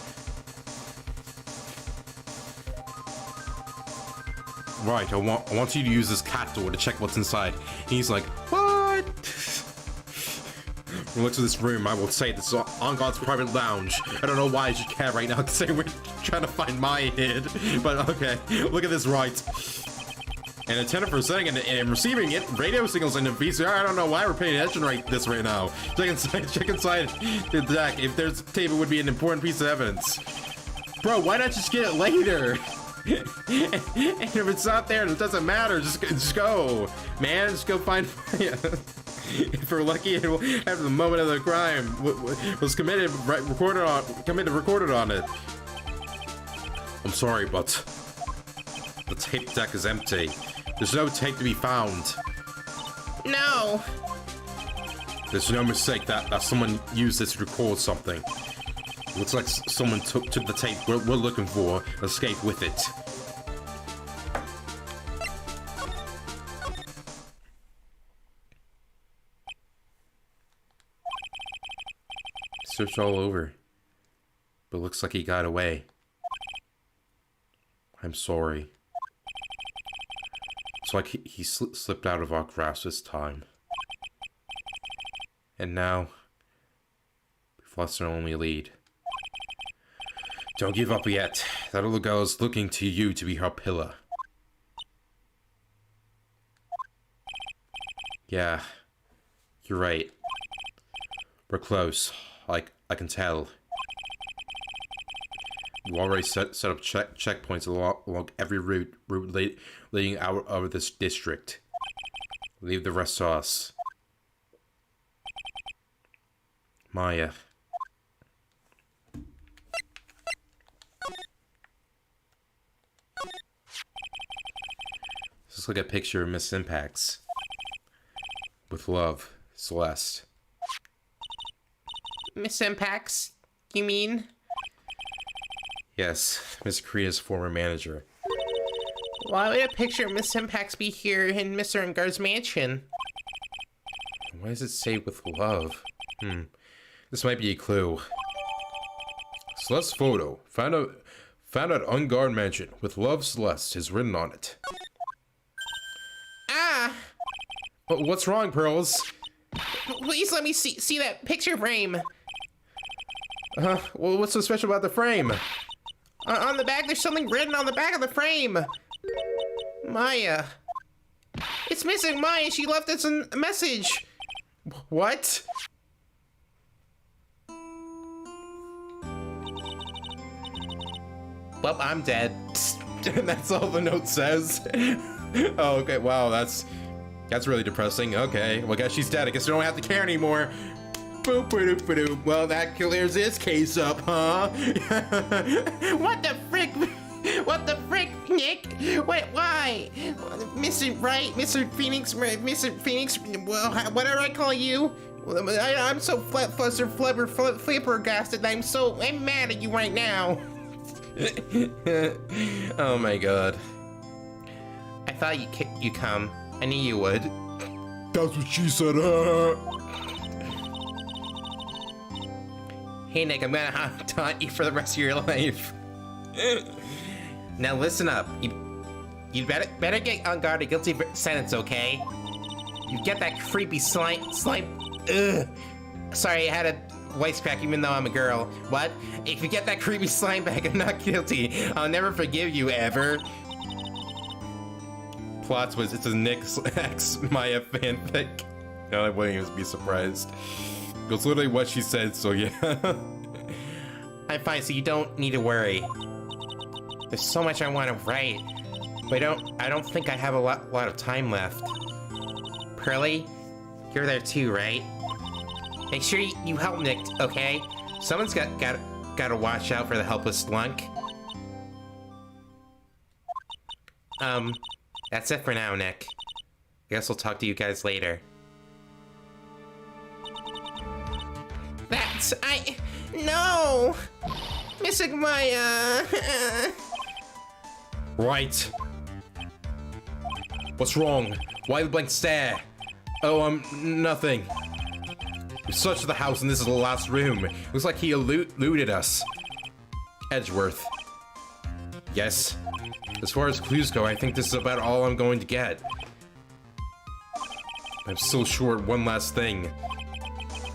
Right, I want you to use this cat door to check what's inside. And he's like, what? When we look to this room, I will say this is On God's private lounge. I don't know why I should care right now, considering we're trying to find my head. But okay, look at this right. An antenna for sending and receiving it, radio signals and a VCR. I don't know why we're paying attention right this right now. Check inside the deck. If there's tape, it would be an important piece of evidence. Bro, why not just get it later? And if it's not there, it doesn't matter. Just go, man. Just go find. If we're lucky, it will have the moment of the crime was committed, recorded on it. I'm sorry, but the tape deck is empty. There's no tape to be found. No. There's no mistake that someone used this to record something. Looks like someone took the tape we're looking for and escaped with it. Searched all over, but looks like he got away. I'm sorry. It's like he slipped out of our grasp this time. And now, we've lost our only lead. Don't give up yet. That little girl is looking to you to be her pillar. Yeah, you're right. We're close. I can tell. You already set up checkpoints along every route leading out of this district. Leave the rest to us. Maya. Let's look at a picture of Miss Impacts. With love, Celeste. Miss Impacts, you mean? Yes, Miss Korea's former manager. Why would a picture of Miss Impacts be here in Mr. Ungar's mansion? Why does it say with love? This might be a clue. Celeste's photo, found at Ungar Mansion, with love Celeste, is written on it. Ah! What's wrong, Pearls? Please let me see that picture frame. Well, what's so special about the frame? On the back, there's something written on the back of the frame. Maya. It's missing Maya. She left us a message. What? Well, I'm dead. And that's all the note says. Oh, okay. Wow, that's really depressing. Okay, well, I guess she's dead. I guess we don't have to care anymore. Boop, boop, boop, boop. Well, that clears this case up, huh? What the frick? What the frick, Nick? Wait, why? Mr. Wright, Mr. Phoenix, well, whatever I call you. I'm so flabbergasted. I'm mad at you right now. Oh my god. I thought you'd come. I knew you would. That's what she said, Hey Nick, I'm gonna taunt you for the rest of your life. Now listen up. You better get on guard a guilty sentence, okay? You get that creepy slime. Ugh. Sorry, I had a voice crack even though I'm a girl. What? If you get that creepy slime back and not guilty, I'll never forgive you ever. Plot twist, it's a Nick's ex Maya fanfic. No, I wouldn't even be surprised. It's literally what she said, so yeah. I'm fine, so you don't need to worry. There's so much I want to write, but I don't think I have a lot of time left. Pearly, you're there too, right? Make sure you help Nick, okay? Someone's got to watch out for the helpless lunk. That's it for now, Nick. Guess I'll talk to you guys later. No! Missing Maya! Right. What's wrong? Why the blank stare? Oh, nothing. We searched the house and this is the last room. Looks like he eluded us. Edgeworth. Yes. As far as clues go, I think this is about all I'm going to get. I'm still short one last thing.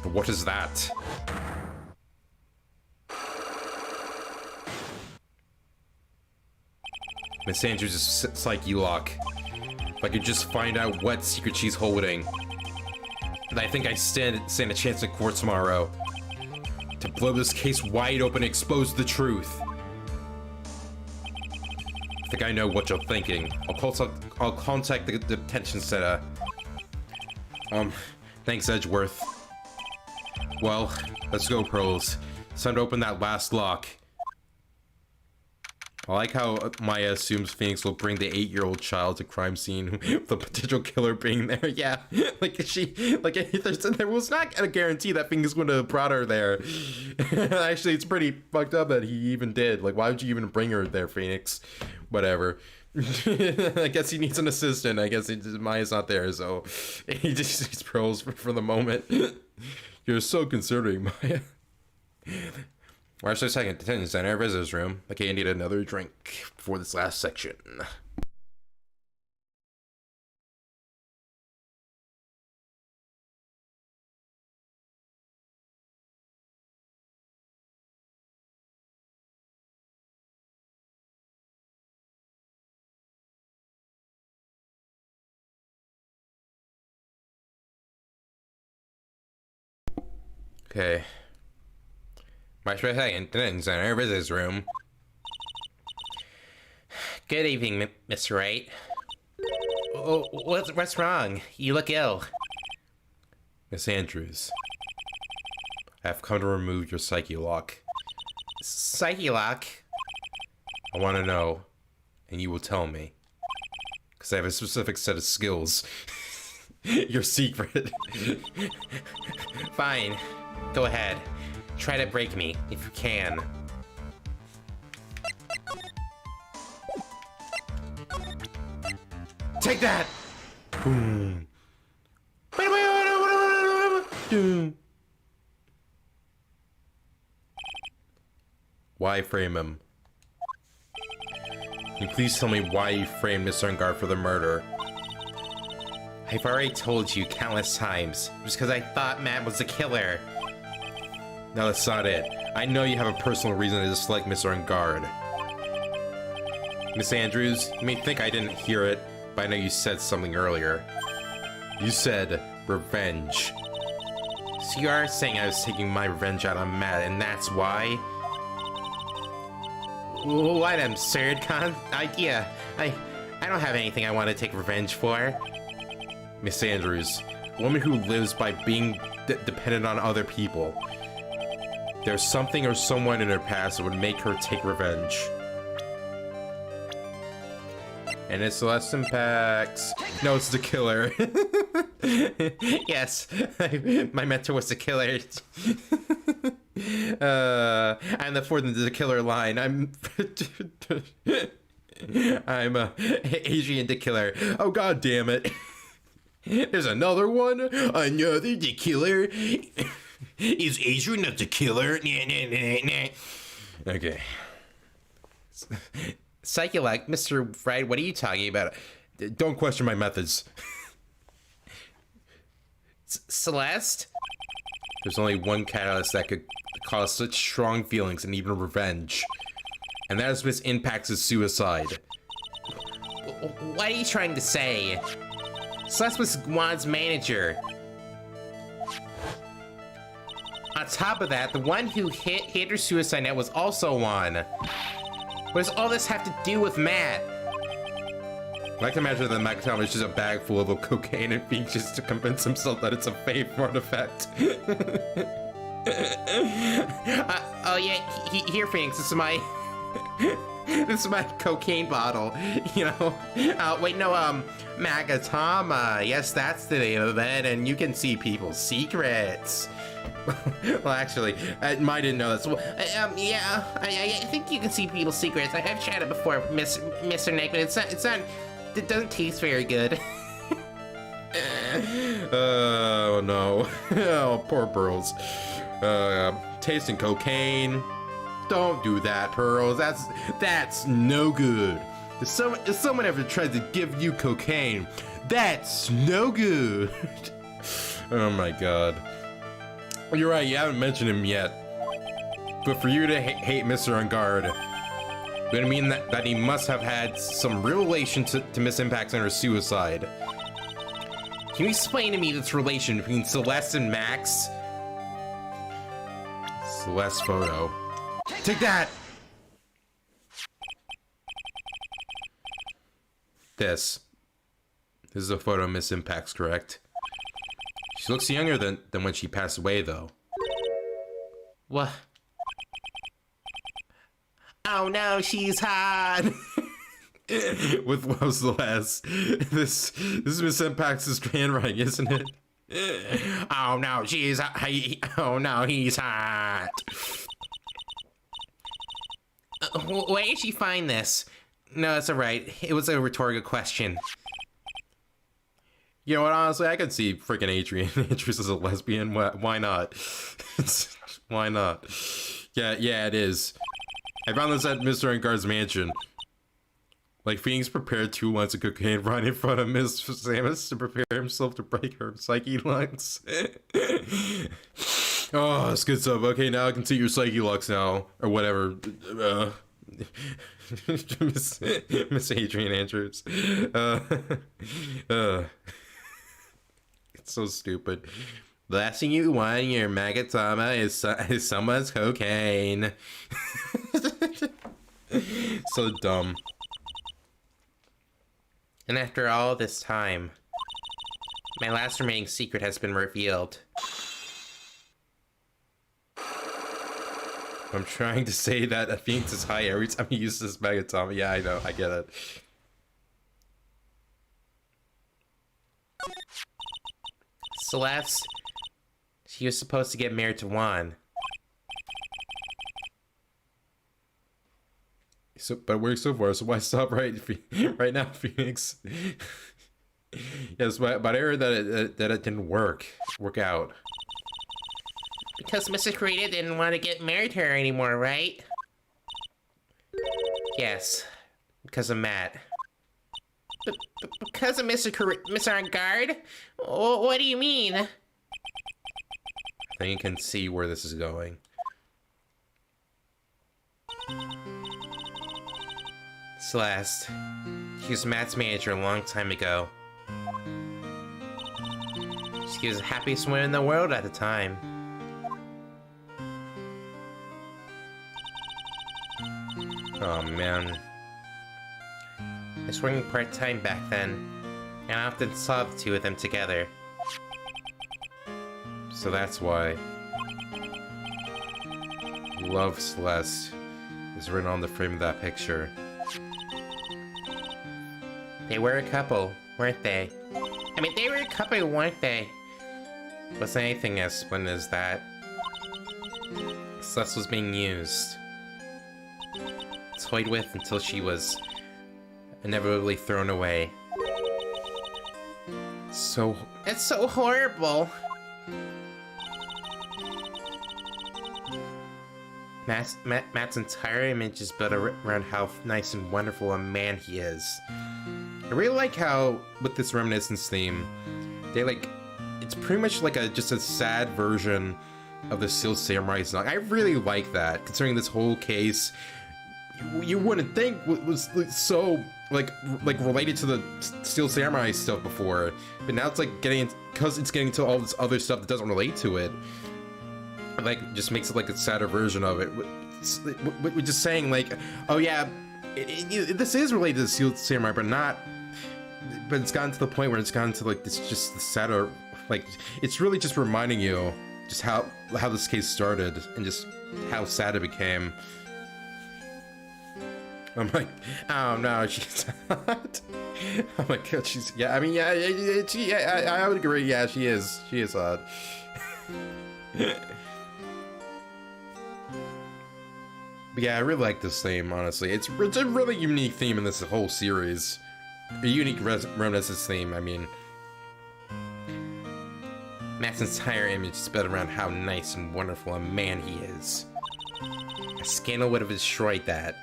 But what is that? Miss Andrews' psyche lock. If I could just find out what secret she's holding. And I think I stand a chance in court tomorrow. To blow this case wide open and expose the truth. I think I know what you're thinking. I'll contact the detention center. Thanks, Edgeworth. Well, let's go, Pearls. It's time to open that last lock. I like how Maya assumes Phoenix will bring the 8-year-old child to crime scene with the potential killer being there. Yeah, there was not a guarantee that Phoenix would have brought her there. Actually, it's pretty fucked up that he even did. Like, why would you even bring her there, Phoenix? Whatever. I guess he needs an assistant. I guess Maya's not there, so he just needs Pearls for the moment. You're so considering, Maya. March 2nd, detention center, visitor's room. Okay, I need another drink for this last section. Okay. March 2nd, detention center, visitor's room. Good evening, Mr. Wright. Oh, what's wrong? You look ill. Miss Andrews, I have come to remove your psyche lock. Psyche lock? I want to know, and you will tell me. Because I have a specific set of skills. Your secret. Fine. Go ahead. Try to break me, if you can. Take that! Boom. Why frame him? Can you please tell me why you framed Mr. Ungar for the murder? I've already told you countless times. Just because I thought Matt was the killer. No, that's not it. I know you have a personal reason to dislike Mr. Unguard. Miss Andrews, you may think I didn't hear it, but I know you said something earlier. You said revenge. So you are saying I was taking my revenge out on Matt, and that's why? What an absurd idea. I don't have anything I want to take revenge for. Miss Andrews, a woman who lives by being dependent on other people. There's something or someone in her past that would make her take revenge. And it's less impacts. No, it's the killer. Yes, my mentor was the killer. I'm the fourth into the killer line. I'm Adrian the killer. Oh, god damn it. There's another one. Another the killer. Is Adrian not the killer? Okay. Psychologue, Mr. Wright, what are you talking about? Don't question my methods. Celeste? There's only one catalyst that could cause such strong feelings and even revenge. And that is Miss Impact's suicide. What are you trying to say? Celeste was Juan's manager. On top of that, the one who hit her suicide net was also Juan. What does all this have to do with Matt? I like to imagine that Macatama is just a bag full of cocaine and being just to convince himself that it's a fake artifact. Oh yeah, here, Phoenix, this is my... this is my cocaine bottle, you know? Wait, no, Magatama, yes, that's the name of it, and you can see people's secrets. Well, actually, I didn't know that. So, yeah, I think you can see people's secrets. I've tried it before, Mr. Nick, but it's not, it doesn't taste very good. Oh, no. Oh, poor Pearls. Tasting cocaine. Don't do that, Pearls. That's no good. If someone ever tried to give you cocaine, that's no good. Oh, my God. You're right, you haven't mentioned him yet. But for you to hate Mr. Unguard, would mean that he must have had some real relation to Miss Impacts and her suicide. Can you explain to me this relation between Celeste and Max? Celeste's photo. Take that! This is a photo of Miss Impacts, correct? She looks younger than when she passed away, though. What? Oh no, she's hot! With what was the last? This is Miss Impacts' handwriting, isn't it? Oh no, she's oh no, he's hot. Where did she find this? No, it's alright. It was a rhetorical question. You know what, honestly, I could see freaking Adrian Andrews as a lesbian. Why not? Why not? Yeah, it is. I found this at Mr. Unguard's mansion. Like, Phoenix prepared 2 months of cocaine right in front of Miss Samus to prepare himself to break her psyche lungs. Oh, that's good stuff. Okay, now I can see your psyche locks now. Or whatever. Miss Adrian Andrews. It's so stupid. The last thing you want in your Magatama is someone's cocaine. So dumb. And after all this time, my last remaining secret has been revealed. I'm trying to say that Phoenix is high every time he uses this megaton. Yeah, I know. I get it. Celeste, she was supposed to get married to Juan. So, but it works so far, so why stop right now, Phoenix? Yes, but I heard that it didn't work out. Because Mr. Kurita didn't want to get married to her anymore, right? Yes, because of Matt. Because of Mr. Guard? What do you mean? I think you can see where this is going. Celeste. She was Matt's manager a long time ago. She was the happiest woman in the world at the time. Oh man. I was working part-time back then, and I often saw the two of them together. So that's why. Love Celeste is written on the frame of that picture. They were a couple, weren't they? I mean, they were a couple, weren't they? Wasn't anything as splendid as that. Celeste was being used. Toyed with until she was inevitably thrown away. So... It's so horrible! Matt's entire image is built around how nice and wonderful a man he is. I really like how, with this reminiscence theme, they it's pretty much like just a sad version of the Steel Samurai song. I really like that, considering this whole case, you wouldn't think was so, related to the Steel Samurai stuff before, but now it's because it's getting to all this other stuff that doesn't relate to it, just makes it a sadder version of it. We're just saying, oh yeah, this is related to the Steel Samurai, but it's gotten to the point where it's gotten to this just the sadder, it's really just reminding you just how this case started and just how sad it became. I'm like, oh no, she's not. Oh my god, she's, yeah, I mean, yeah, I would agree, yeah, she is odd. But yeah, I really like this theme, honestly. It's a really unique theme in this whole series. A unique reminiscence theme, I mean. Matt's entire image is built around how nice and wonderful a man he is. A scandal would have destroyed that.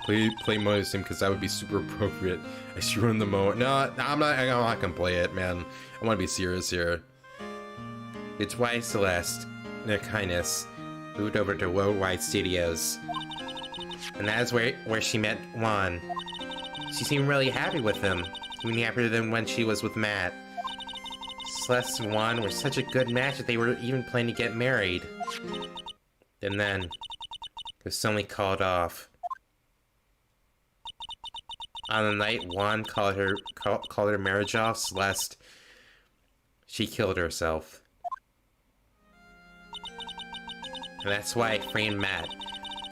Play most him, because that would be super appropriate. I just ruined the moment. No, I'm not gonna play it, man. I want to be serious here. It's why Celeste, in her kindness, moved over to Worldwide Studios. And that is where she met Juan. She seemed really happy with him, even happier than when she was with Matt. Celeste and Juan were such a good match that they were even planning to get married. And then, it was suddenly called off. On the night Juan called her marriage off, Celeste, she killed herself. And that's why I framed Matt.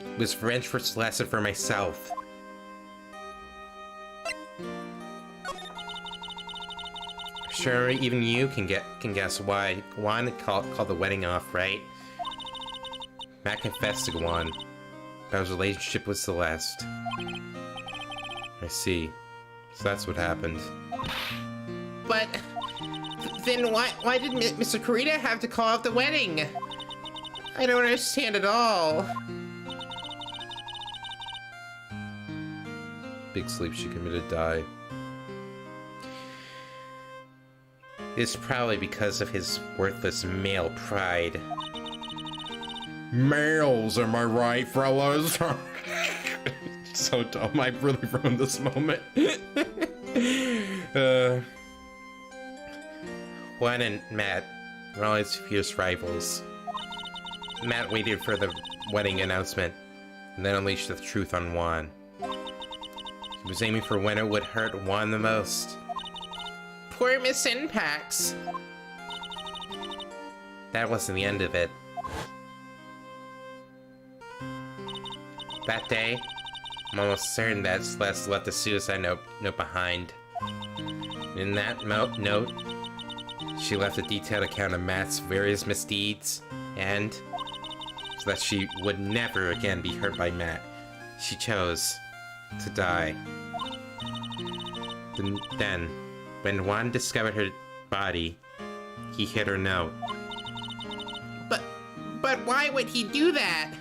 It was revenge for Celeste and for myself. Sure, even you can guess why Juan called the wedding off, right? Matt confessed to Juan about his relationship with Celeste. I see. So that's what happened. But then why did Mr. Kurita have to call off the wedding? I don't understand at all. Big sleep she committed die. It's probably because of his worthless male pride. Males, am I right, fellas? So dumb, I really ruined this moment. Juan and Matt were always fierce rivals. Matt waited for the wedding announcement and then unleashed the truth on Juan. He was aiming for when it would hurt Juan the most. Poor Miss Impax. That wasn't the end of it. That day, I'm almost certain that Celeste left a suicide note behind. In that note, she left a detailed account of Matt's various misdeeds, and so that she would never again be hurt by Matt, she chose to die. Then, when Juan discovered her body, he hid her note. But why would he do that?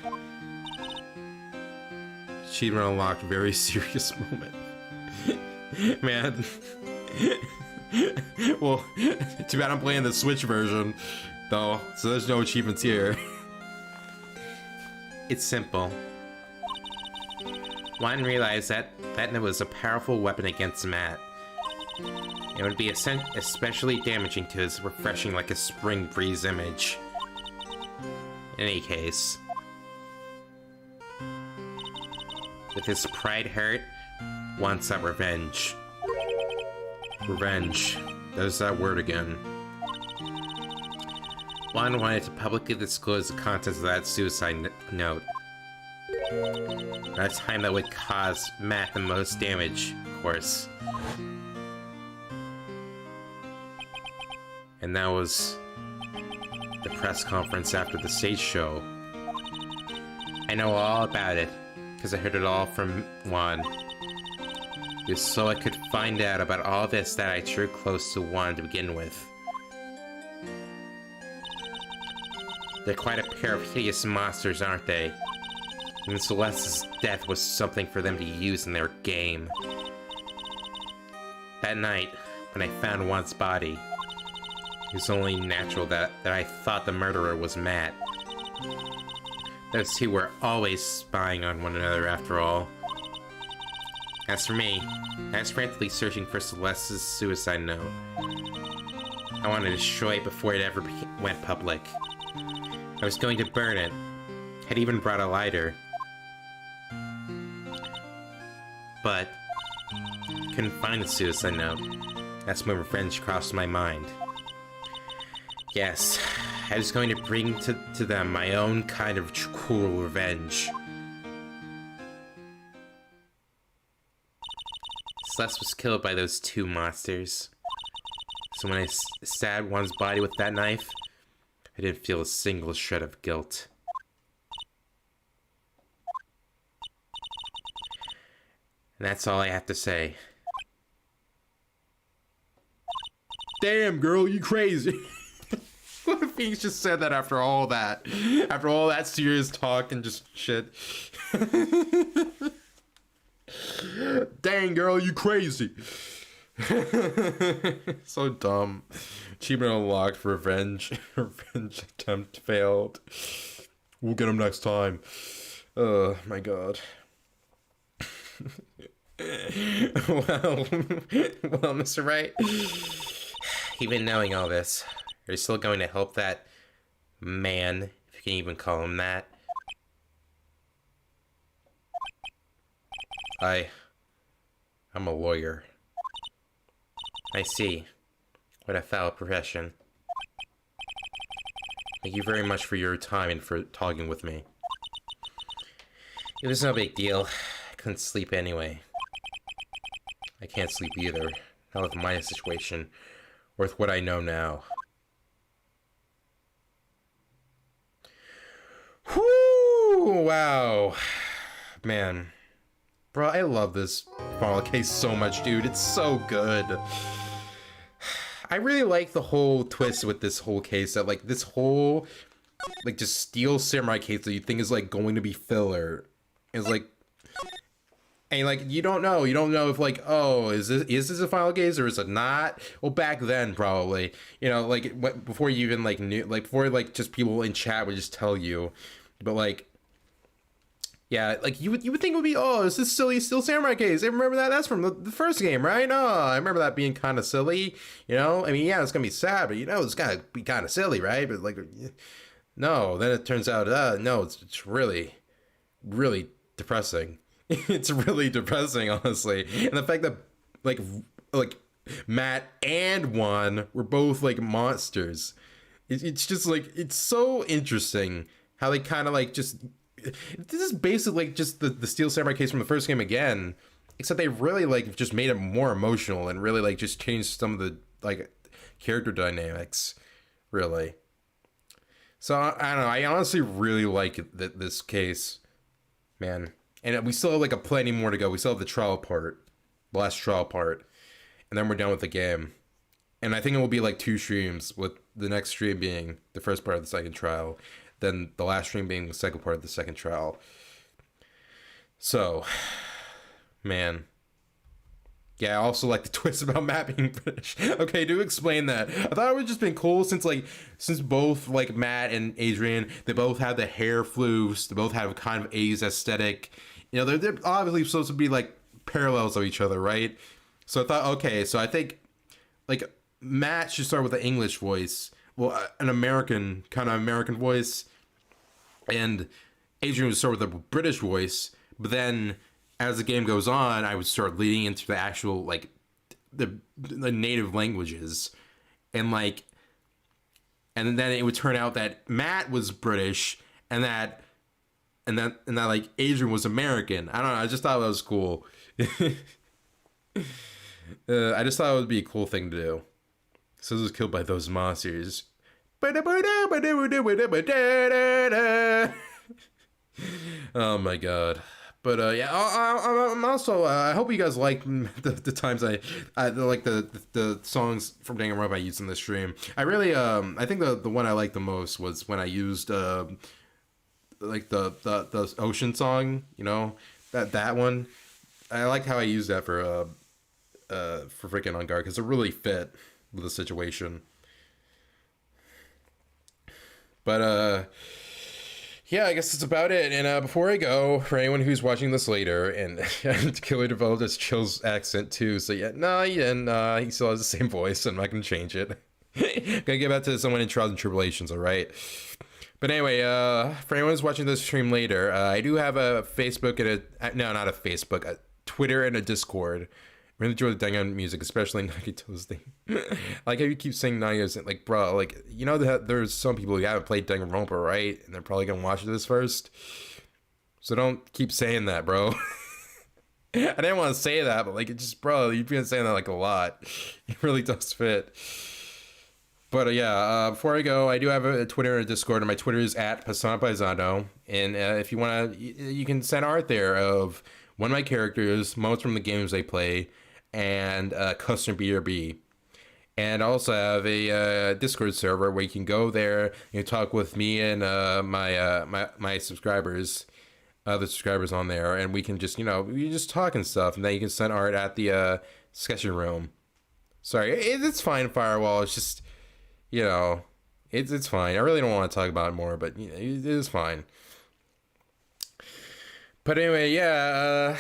Achievement unlocked. Very serious moment. Man. Well, too bad I'm playing the Switch version, though, so there's no achievements here. It's simple. Juan realized that note was a powerful weapon against Matt. It would be especially damaging to his refreshing like a spring breeze image. In any case, with his pride hurt, Juan sought revenge. Revenge. There's that word again. Juan wanted to publicly disclose the contents of that suicide note. At a time that would cause Matt the most damage, of course. And that was the press conference after the stage show. I know all about it, because I heard it all from Juan. It was so I could find out about all this that I drew close to Juan to begin with. They're quite a pair of hideous monsters, aren't they? And Celeste's death was something for them to use in their game. That night, when I found Juan's body, it was only natural that I thought the murderer was Matt. Those two were always spying on one another, after all. As for me, I was frantically searching for Celeste's suicide note. I wanted to destroy it before it ever went public. I was going to burn it. Had even brought a lighter. But couldn't find the suicide note. That's when revenge crossed my mind. Yes, I was going to bring to them my own kind of cruel revenge. Celeste was killed by those two monsters. So when I stabbed Juan's body with that knife, I didn't feel a single shred of guilt. And that's all I have to say. Damn, girl, you crazy. What if Phoenix just said that after all that? After all that serious talk and just shit. Dang, girl, you crazy. So dumb. Achievement unlocked for revenge. Revenge attempt failed. We'll get him next time. Oh my god. well, Mr. Wright. Even knowing all this, are you still going to help that man, if you can even call him that? I'm a lawyer. I see. What a foul profession. Thank you very much for your time and for talking with me. It was no big deal. I couldn't sleep anyway. I can't sleep either. Not with my situation, or with what I know now. Whoo! Wow. Man. Bro, I love this final case so much, dude. It's so good. I really like the whole twist with this whole case, that like this whole like just Steel Samurai case that you think is like going to be filler is like, and like you don't know if like, oh, is this a final case or is it not? Well, back then probably, you know, like before you even like knew, like before like just people in chat would just tell you, but like. Yeah, like you would think it would be, oh, is this silly Steel Samurai case? I remember that. That's from the first game, right? Oh, I remember that being kind of silly. You know, I mean, yeah, it's gonna be sad, but you know, it's gonna be kind of silly, right? But like, no. Then it turns out, no, it's really, really depressing. It's really depressing, honestly. And the fact that like like Matt and Juan were both like monsters. It's just like it's so interesting how they kind of like just this is basically like just the Steel Samurai case from the first game again, except they really like just made it more emotional and really like just changed some of the like character dynamics, really. So I don't know. I honestly really like this case, man. And we still have like a plenty more to go. We still have the trial part, the last trial part, and then we're done with the game. And I think it will be like 2 streams, with the next stream being the first part of the second trial, then the last stream being the second part of the second trial. So, man. Yeah, I also like the twist about Matt being British. Okay, do explain that. I thought it would just been cool since both like Matt and Adrian, they both have the hair floofs, they both have kind of 80s aesthetic. You know, they're obviously supposed to be like parallels of each other, right? So I thought, okay, so I think like Matt should start with an English voice, well, an American voice, and Adrian would start with a British voice, but then as the game goes on, I would start leading into the actual like the native languages, and then it would turn out that Matt was British and that like Adrian was American. I don't know. I just thought that was cool. I just thought it would be a cool thing to do. So this was killed by those monsters. Oh my god. But yeah, I'm also I hope you guys like the times I like the songs from Danganronpa I used in the stream. I really I think the one I liked the most was when I used like the ocean song, you know, that one. I liked how I used that for freaking On Guard, because it really fit with the situation. But yeah, I guess that's about it. And before I go, for anyone who's watching this later, and Killer developed his Chill's accent too, so yeah, he still has the same voice, so I'm not gonna change it. Gonna give that to someone in Trials and Tribulations, alright? But anyway, for anyone who's watching this stream later, I do have a Facebook and not a Facebook, a Twitter and a Discord. I really enjoy the Dangan music, especially Nagito's theme. Like how you keep saying Nagito's, like, bro, like, you know that there's some people who haven't played Danganronpa, right? And they're probably gonna watch this first. So don't keep saying that, bro. I didn't want to say that, but like, it just, bro, you've been saying that like a lot. It really does fit. But yeah, before I go, I do have a Twitter and a Discord, and my Twitter is at Pastano. And if you want to, you can send art there of one of my characters, moments from the games they play, and custom BRB. And I also have a Discord server where you can go there, you can talk with me and my subscribers, other subscribers on there, and we can just, we just talk and stuff, and then you can send art at the sketching room. Sorry, it's fine, Firewall. It's just, it's fine. I really don't want to talk about it more, but it is fine. But anyway, yeah,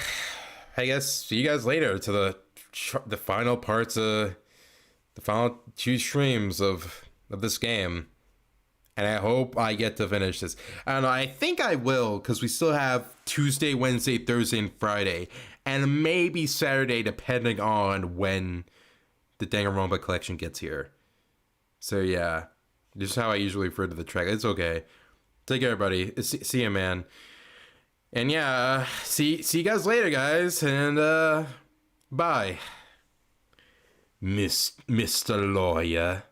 I guess see you guys later to the final parts of the final 2 streams of this game. And I hope I get to finish this. I don't know, I think I will, because we still have Tuesday, Wednesday, Thursday, and Friday. And maybe Saturday, depending on when the Danganronpa collection gets here. So yeah, this is how I usually refer to the track. It's okay. Take care, everybody. See ya, man. And yeah, see you guys later, guys. And bye. Mr. Lawyer.